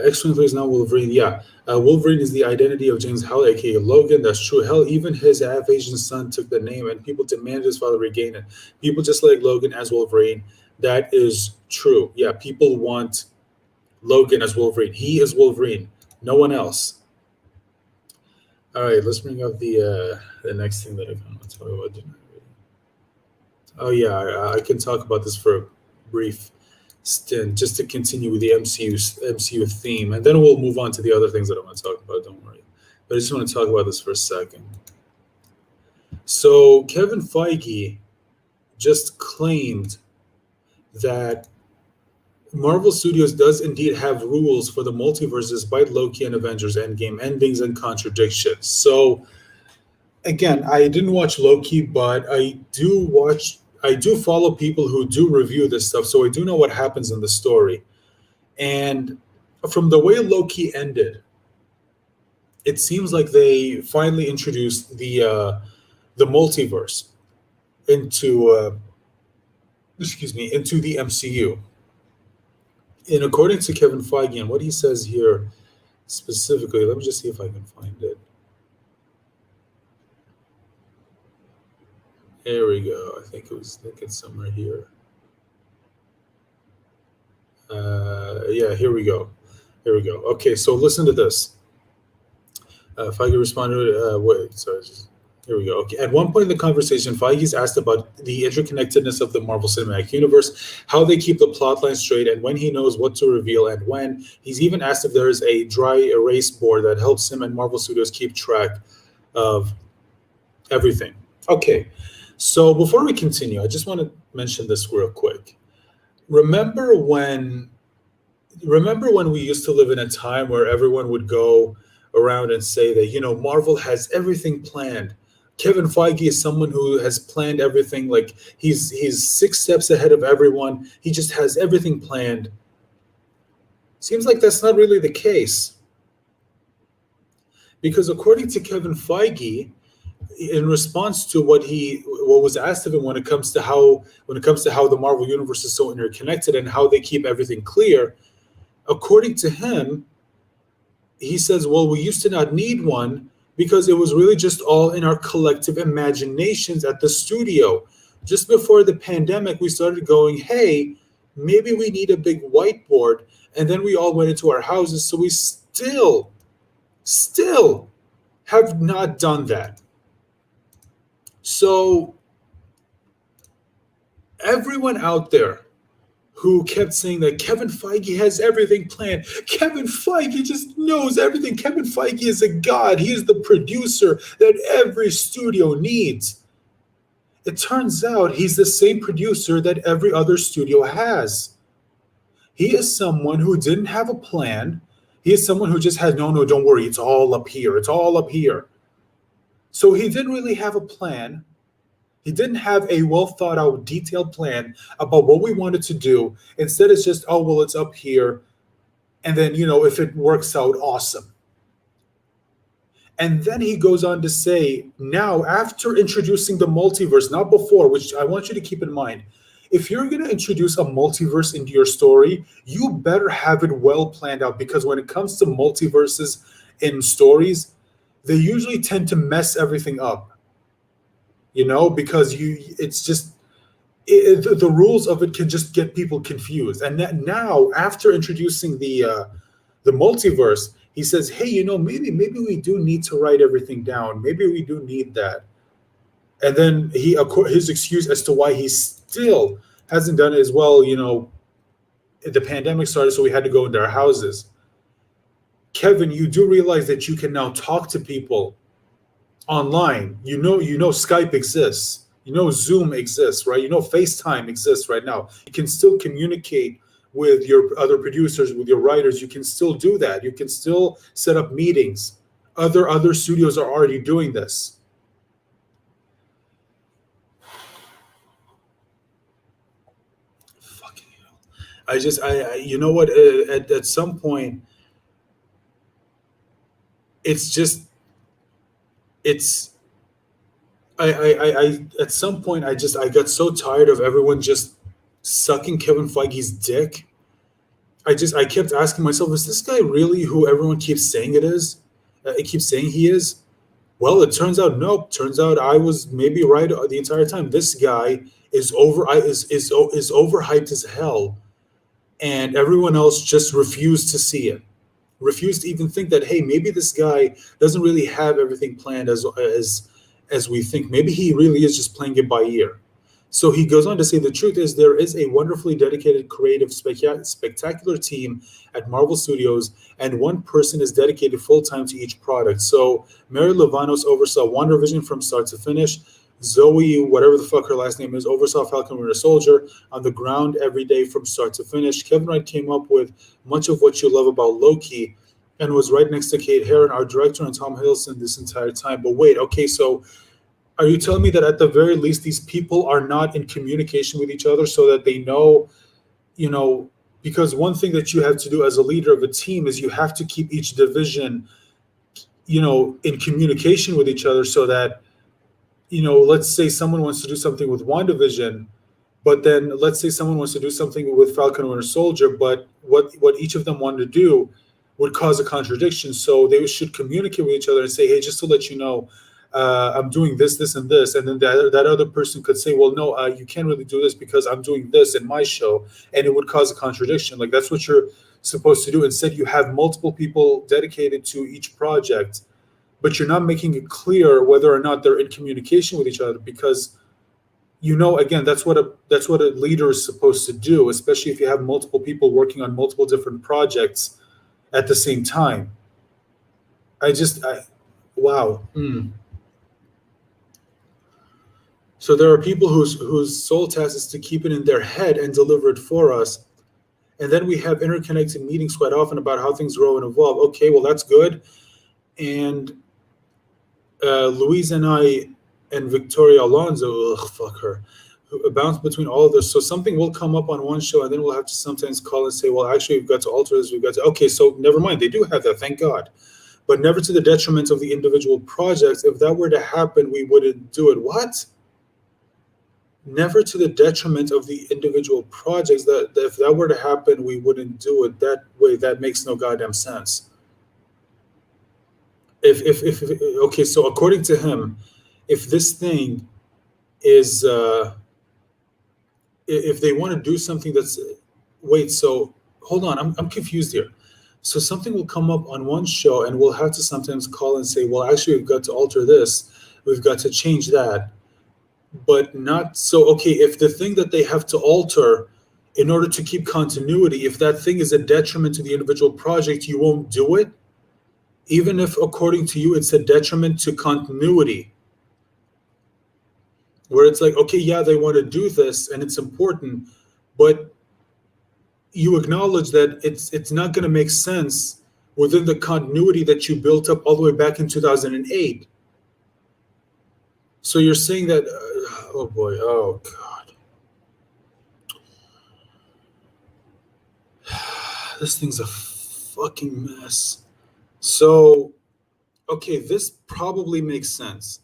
X-23 is not Wolverine. Yeah. Wolverine is the identity of James Howell, aka Logan. That's true. Hell, even his half Asian son took the name, and people demanded his father regain it. People just like Logan as Wolverine. That is true. Yeah, people want Logan as Wolverine. He is Wolverine. No one else. All right, let's bring up the next thing that I kind of want to talk about. Oh yeah, I can talk about this for a brief stint, just to continue with the MCU theme, and then we'll move on to the other things that I want to talk about. Don't worry, but I just want to talk about this for a second. So Kevin Feige just claimed that Marvel Studios does indeed have rules for the multiverse, despite Loki and Avengers Endgame endings and contradictions. So again, I didn't watch Loki, but I do follow people who do review this stuff, so I do know what happens in the story. And from the way Loki ended, it seems like they finally introduced the multiverse into into the MCU. And according to Kevin Feige and what he says here specifically, let me just see if I can find it. There we go. I think it's somewhere here. Yeah, here we go. Here we go. Okay, so listen to this. Feige responded, wait, sorry, here we go. Okay. At one point in the conversation, Feige's asked about the interconnectedness of the Marvel Cinematic Universe, how they keep the plot line straight, and when he knows what to reveal and when. He's even asked if there is a dry erase board that helps him and Marvel Studios keep track of everything. Okay, so before we continue, I just want to mention this real quick. Remember when remember when we used to live in a time where everyone would go around and say that, Marvel has everything planned. Kevin Feige is someone who has planned everything. Like he's 6 steps ahead of everyone. He just has everything planned. Seems like that's not really the case. Because according to Kevin Feige, in response to what was asked of him when it comes to how the Marvel universe is so interconnected and how they keep everything clear, according to him, he says, well, we used to not need one because it was really just all in our collective imaginations at the studio. Just before the pandemic, we started going, hey, maybe we need a big whiteboard. And then we all went into our houses. So we still have not done that. So everyone out there who kept saying that Kevin Feige has everything planned. Kevin Feige just knows everything. Kevin Feige is a god. He is the producer that every studio needs. It turns out he's the same producer that every other studio has. He is someone who didn't have a plan. He is someone who just had, no, don't worry, it's all up here. It's all up here. So he didn't really have a plan. He didn't have a well thought out, detailed plan about what we wanted to do. Instead, it's just, oh, well, it's up here. And then, if it works out, awesome. And then he goes on to say, now, after introducing the multiverse, not before, which I want you to keep in mind, if you're going to introduce a multiverse into your story, you better have it well planned out, because when it comes to multiverses in stories, they usually tend to mess everything up. Because it's just the rules of it can just get people confused. And now, after introducing the multiverse, he says, hey, maybe we do need to write everything down. Maybe we do need that. And then his excuse as to why he still hasn't done it is, well, the pandemic started, so we had to go into our houses. Kevin, you do realize that you can now talk to people online. Skype exists. Zoom exists, right? FaceTime exists right now. You can still communicate with your other producers, with your writers. You can still do that. You can still set up meetings. Other studios are already doing this. Fucking hell. I you know what? At some point, it's just it's at some point I got so tired of everyone just sucking Kevin Feige's dick. I kept asking myself, is this guy really who everyone keeps saying it is? It keeps saying he is. Well, it turns out nope. Turns out I was maybe right the entire time. This guy is is overhyped as hell, and everyone else just refused to see it. Refused to even think that hey, maybe this guy doesn't really have everything planned as we think. Maybe he really is just playing it by ear. So he goes on to say the truth is there is a wonderfully dedicated, creative, spectacular team at Marvel Studios, and one person is dedicated full time to each product. So Mary Lavanos oversaw WandaVision from start to finish. Zoe, whatever the fuck her last name is, oversaw Falcon Winter Soldier on the ground every day from start to finish. Kevin Wright came up with much of what you love about Loki and was right next to Kate Herron, our director, and Tom Hiddleston this entire time. But wait, okay, so are you telling me that at the very least these people are not in communication with each other so that they know, you know, because one thing that you have to do as a leader of a team is you have to keep each division, in communication with each other so that, let's say someone wants to do something with one division, but then let's say someone wants to do something with Falcon and Winter Soldier, but what each of them wanted to do would cause a contradiction. So they should communicate with each other and say, hey, just to let you know, I'm doing this, this, and this. And then that other person could say, well, no, you can't really do this because I'm doing this in my show. And it would cause a contradiction. Like that's what you're supposed to do. Instead, you have multiple people dedicated to each project, but you're not making it clear whether or not they're in communication with each other because again, that's what a leader is supposed to do, especially if you have multiple people working on multiple different projects at the same time. Wow. So there are people whose sole task is to keep it in their head and deliver it for us, and then we have interconnected meetings quite often about how things grow and evolve. Okay, well that's good, and Louise and I and Victoria Alonso, ugh, fuck her, who bounce between all of this. So something will come up on one show, and then we'll have to sometimes call and say, well, actually, we've got to alter this. We've got to. Okay, so never mind. They do have that, thank God. But never to the detriment of the individual projects. If that were to happen, we wouldn't do it. What? Never to the detriment of the individual projects. That if that were to happen, we wouldn't do it that way. That makes no goddamn sense. If okay, so according to him, if this thing is if they want to do something that's wait, so hold on, I'm confused here. So something will come up on one show and we'll have to sometimes call and say, well, actually we've got to alter this, we've got to change that, but not so okay, if the thing that they have to alter in order to keep continuity, if that thing is a detriment to the individual project, you won't do it, even if according to you it's a detriment to continuity, where it's like, okay, yeah, they want to do this and it's important, but you acknowledge that it's not going to make sense within the continuity that you built up all the way back in 2008. So you're saying that, oh boy, oh god, this thing's a fucking mess. So, okay, this probably makes sense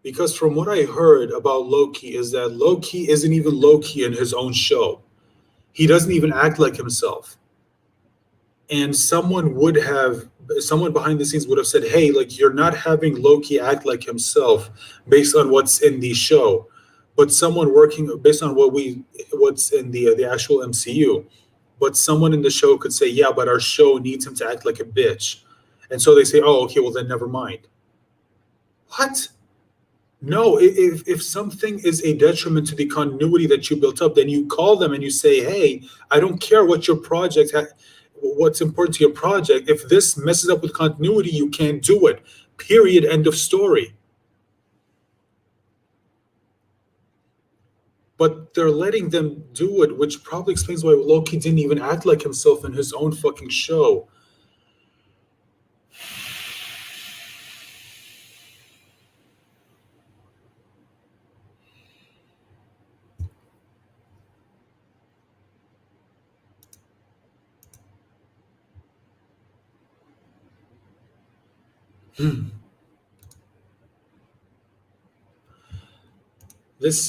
because from what I heard about Loki is that Loki isn't even Loki in his own show. He doesn't even act like himself. And someone behind the scenes would have said, hey, like you're not having Loki act like himself based on what's in the show, but someone working based on what's in the actual MCU, but someone in the show could say, yeah, but our show needs him to act like a bitch, and so they say, oh, okay, well then never mind. What? No, if something is a detriment to the continuity that you built up, then you call them and you say, "Hey, I don't care what your what's important to your project. If this messes up with continuity, you can't do it. Period. End of story." But they're letting them do it, which probably explains why Loki didn't even act like himself in his own fucking show. This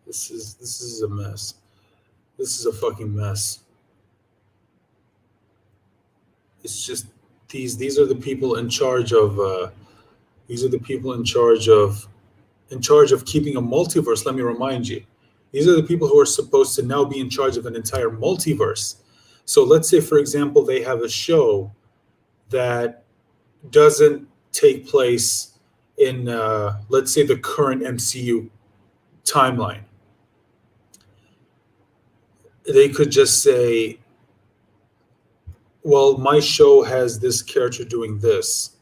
this is a mess. This is a fucking mess. It's just these are the people in charge of these are the people in charge of keeping a multiverse. Let me remind you, these are the people who are supposed to now be in charge of an entire multiverse. So let's say, for example, they have a show that doesn't take place in, let's say, the current MCU timeline. They could just say, well, my show has this character doing this.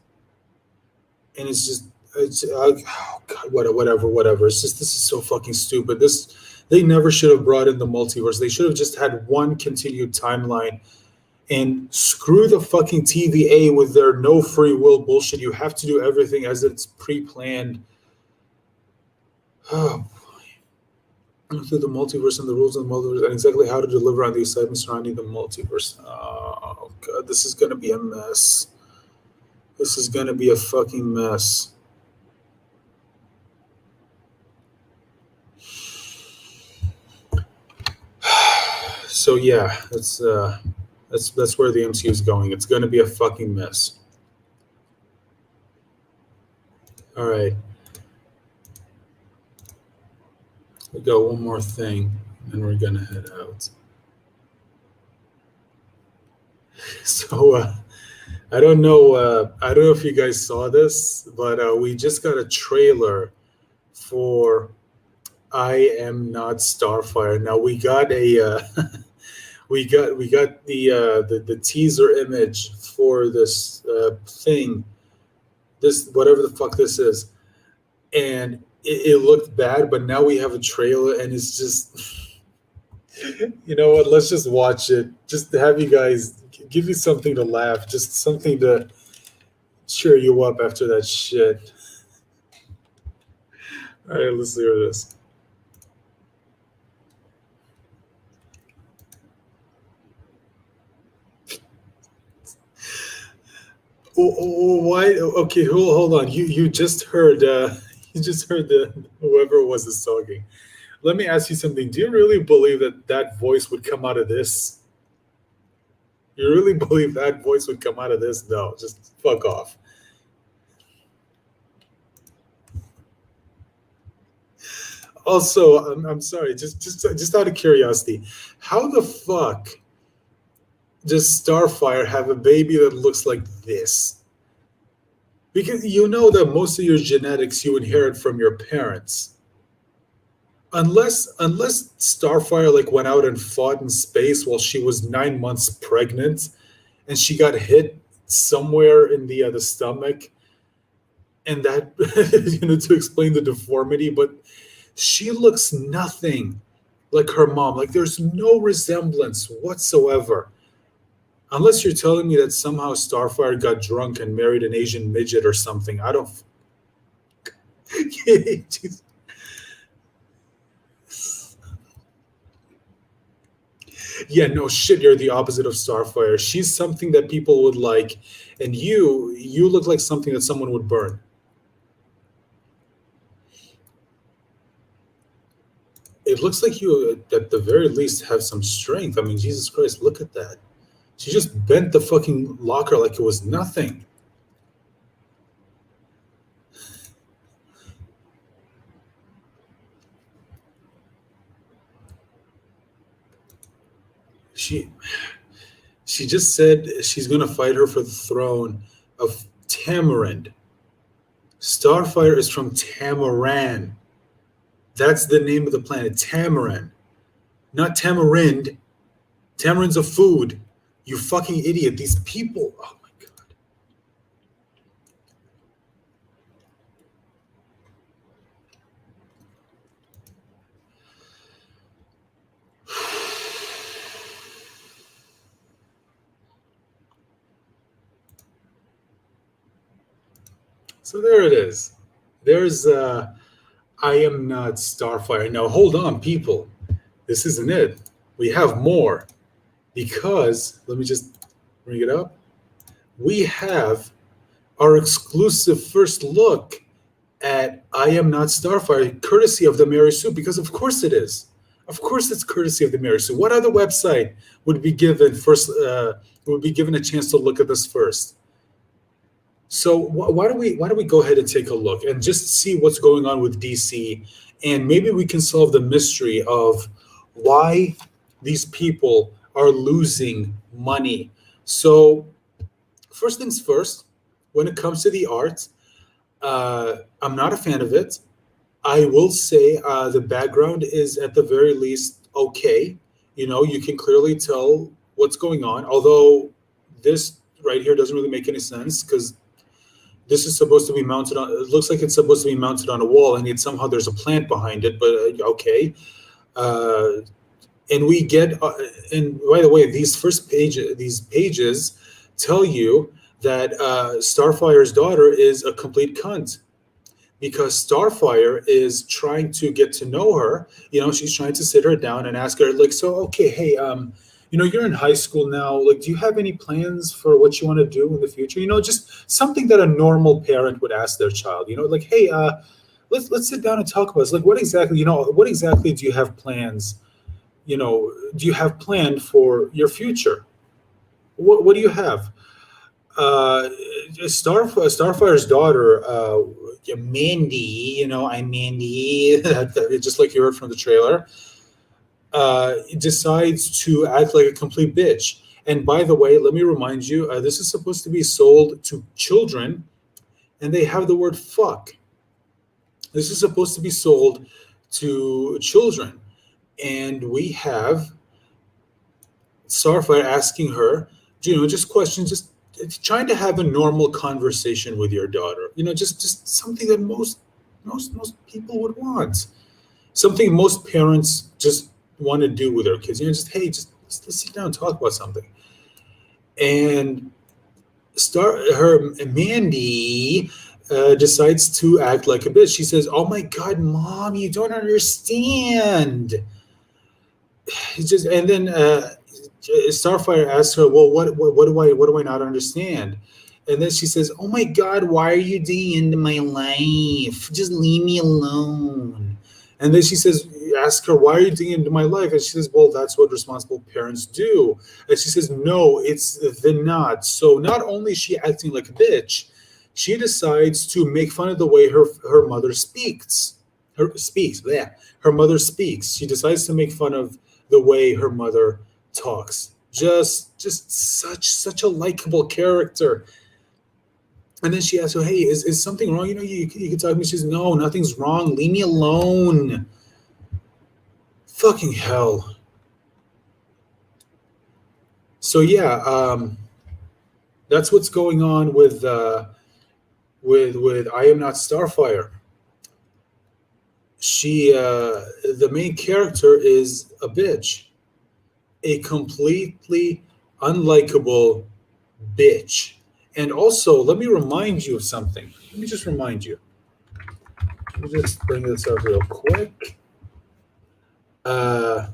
And it's just, oh God, whatever. It's just, this is so fucking stupid. They never should have brought in the multiverse. They should have just had one continued timeline. And screw the fucking TVA with their no free will bullshit. You have to do everything as it's pre-planned. Oh, through the multiverse and the rules of the multiverse and exactly how to deliver on the excitement surrounding the multiverse. Oh God, this is gonna be a mess. This is gonna be a fucking mess. So yeah, that's where the MCU is going. It's gonna be a fucking mess. All right. We got one more thing, and we're gonna head out. So I don't know. I don't know if you guys saw this, but we just got a trailer for "I Am Not Starfire." Now we got a we got the teaser image for this thing, this whatever the fuck this is, and it looked bad, but now we have a trailer, and it's just, you know what? Let's just watch it. Just to have you guys give you something to laugh, just something to cheer you up after that shit. All right, let's hear this. Why? Okay, hold on. You just heard you just heard whoever it was is talking. Let me ask you something. Do you really believe that that voice would come out of this? You really believe that voice would come out of this? No, just fuck off. Also, I'm sorry. Just out of curiosity, how the fuck does Starfire have a baby that looks like this? Because you know that most of your genetics you inherit from your parents. Unless Starfire like went out and fought in space while she was 9 months pregnant, and she got hit somewhere in the stomach, and that to explain the deformity, but she looks nothing like her mom. Like there's no resemblance whatsoever. Unless you're telling me that somehow Starfire got drunk and married an Asian midget or something. I don't. Yeah, no shit. You're the opposite of Starfire. She's something that people would like, and you look like something that someone would burn. It looks like you, at the very least, have some strength. I mean, Jesus Christ, look at that. She just bent the fucking locker like it was nothing. She she just said she's gonna fight her for the throne of Tamarind. Starfire is from Tamaran. That's the name of the planet, Tamaran, not tamarind. Tamarind's a food. You fucking idiot. These people. Oh my God. So there it is. There's I Am Not Starfire. Now hold on, people. This isn't it. We have more. Because let me just bring it up. we have our exclusive first look at I Am Not Starfire, courtesy of the Mary Sue, because of course it is. Of course, it's courtesy of the Mary Sue. What other website would be given first? Would be given a chance to look at this first? So why don't we go ahead and take a look and just see what's going on with DC, and maybe we can solve the mystery of why these people are losing money. So first things first, when it comes to the art, I'm not a fan of it. I will say the background is at the very least okay. You know, you can clearly tell what's going on. Although this right here doesn't really make any sense because this is supposed to be mounted on. It looks like it's supposed to be mounted on a wall, and yet somehow there's a plant behind it. But okay. Uh, and we get. And by the way, these pages tell you that Starfire's daughter is a complete cunt because Starfire is trying to get to know her. You know, she's trying to sit her down and ask her, like, so, okay, hey, you know, you're in high school now. Like, do you have any plans for what you want to do in the future? You know, just something that a normal parent would ask their child. You know, like, hey, let's sit down and talk about this. Like, what exactly do you have plans? You know, do you have planned for your future? What do you have? uh, Starfire's daughter, Mandy, you know, I'm Mandy, just like you heard from the trailer, decides to act like a complete bitch. And by the way, let me remind you, this is supposed to be sold to children, and they have the word fuck. This is supposed to be sold to children. And we have Starfire asking her, you know, just questions, just trying to have a normal conversation with your daughter. You know, just something that most people would want. Something most parents just want to do with their kids. You know, just hey, just let's sit down and talk about something. And start her Mandy decides to act like a bitch. She says, "Oh my God, Mom, you don't understand." It's just and then Starfire asks her, "Well, what do I not understand?" And then she says, "Oh my God, why are you doing into my life? Just leave me alone." And then she says, "Ask her, why are you doing into my life?" And she says, "Well, that's what responsible parents do." And she says, "No, it's the not." So not only is she acting like a bitch, she decides to make fun of the way her mother speaks. Yeah, her mother speaks. She decides to make fun of the way her mother talks. Just such a likable character. And then she asks her, "Hey, is something wrong? You know, you can talk to me." She says, "No, nothing's wrong. Leave me alone." Fucking hell. So yeah, that's what's going on with I Am Not Starfire. The main character is a bitch, a completely unlikable bitch. And also, let me remind you of something. Let me just remind you. Let me just bring this up real quick. Uh,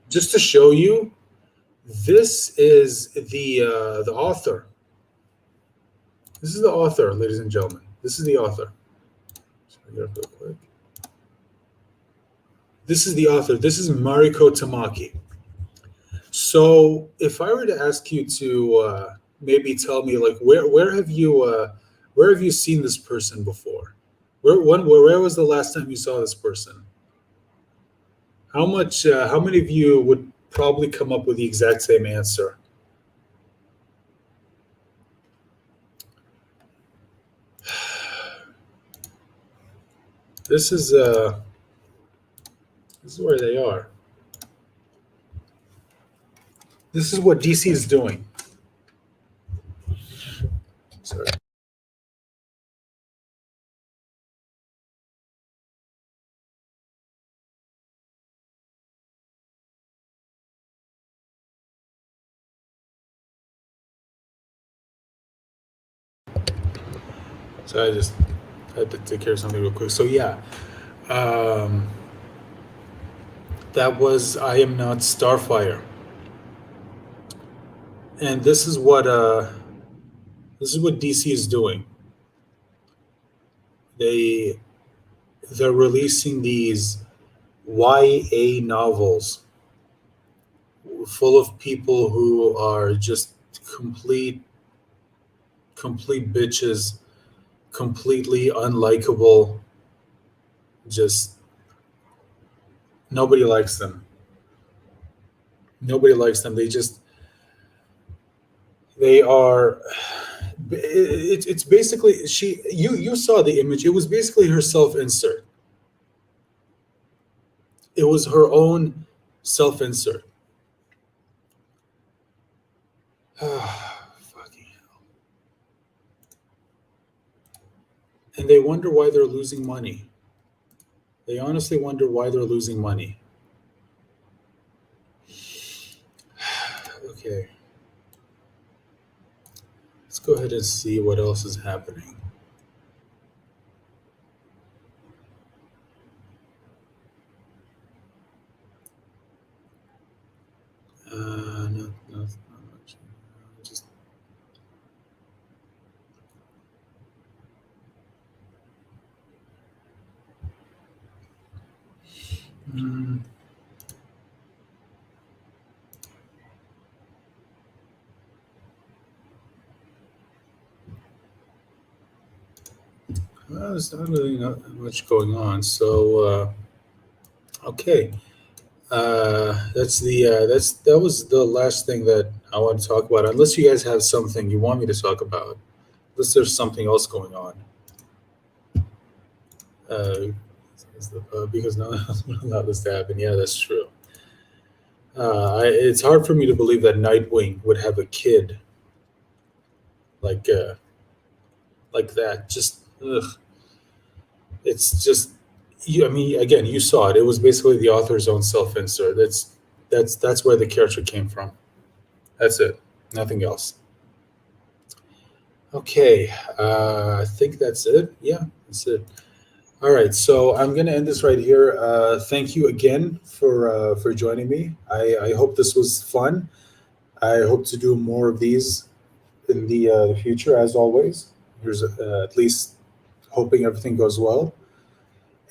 just to show you, this is the author. This is the author, ladies and gentlemen. This is the author. Just bring it up real quick. This is the author. This is Mariko Tamaki. So, if I were to ask you to maybe tell me, like, where have you seen this person before? Where was the last time you saw this person? How many of you would probably come up with the exact same answer? This is where they are. This is what DC is doing. Sorry. So I just had to take care of something real quick. So yeah, um, that was I Am Not Starfire, and this is what This is what DC is doing. They they're releasing these YA novels full of people who are just complete complete bitches, completely unlikable. Just nobody likes them. Nobody likes them. They are. It's basically you saw the image. It was basically her self insert. It was her own self insert. Fucking hell. And they wonder why they're losing money. They honestly wonder why they're losing money. Okay, let's go ahead and see what else is happening. Not much. Just mm, well, there's not really not much going on. So okay, that was the last thing that I want to talk about. Unless you guys have something you want me to talk about, unless there's something else going on. Uh, because no one else would allow this to happen. Yeah, that's true. It's hard for me to believe that Nightwing would have a kid like uh, like that. Just ugh. It's just you. I mean, again, you saw it. It was basically the author's own self-insert. That's where the character came from. That's it. Nothing else. Okay, I think that's it. Yeah, that's it. All right, so I'm gonna end this right here. Thank you again for joining me. I hope this was fun. I hope to do more of these in the future, as always. Here's at least hoping everything goes well.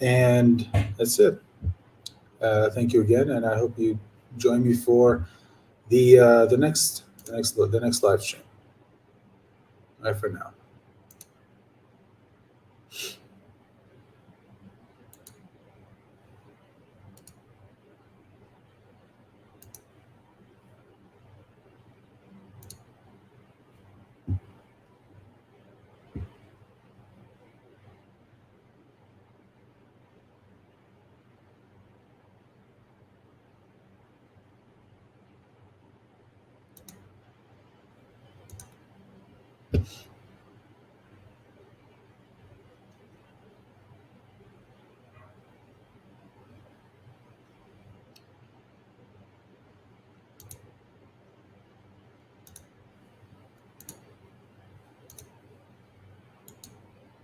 And that's it. Thank you again, and I hope you join me for the next live stream. Bye for now.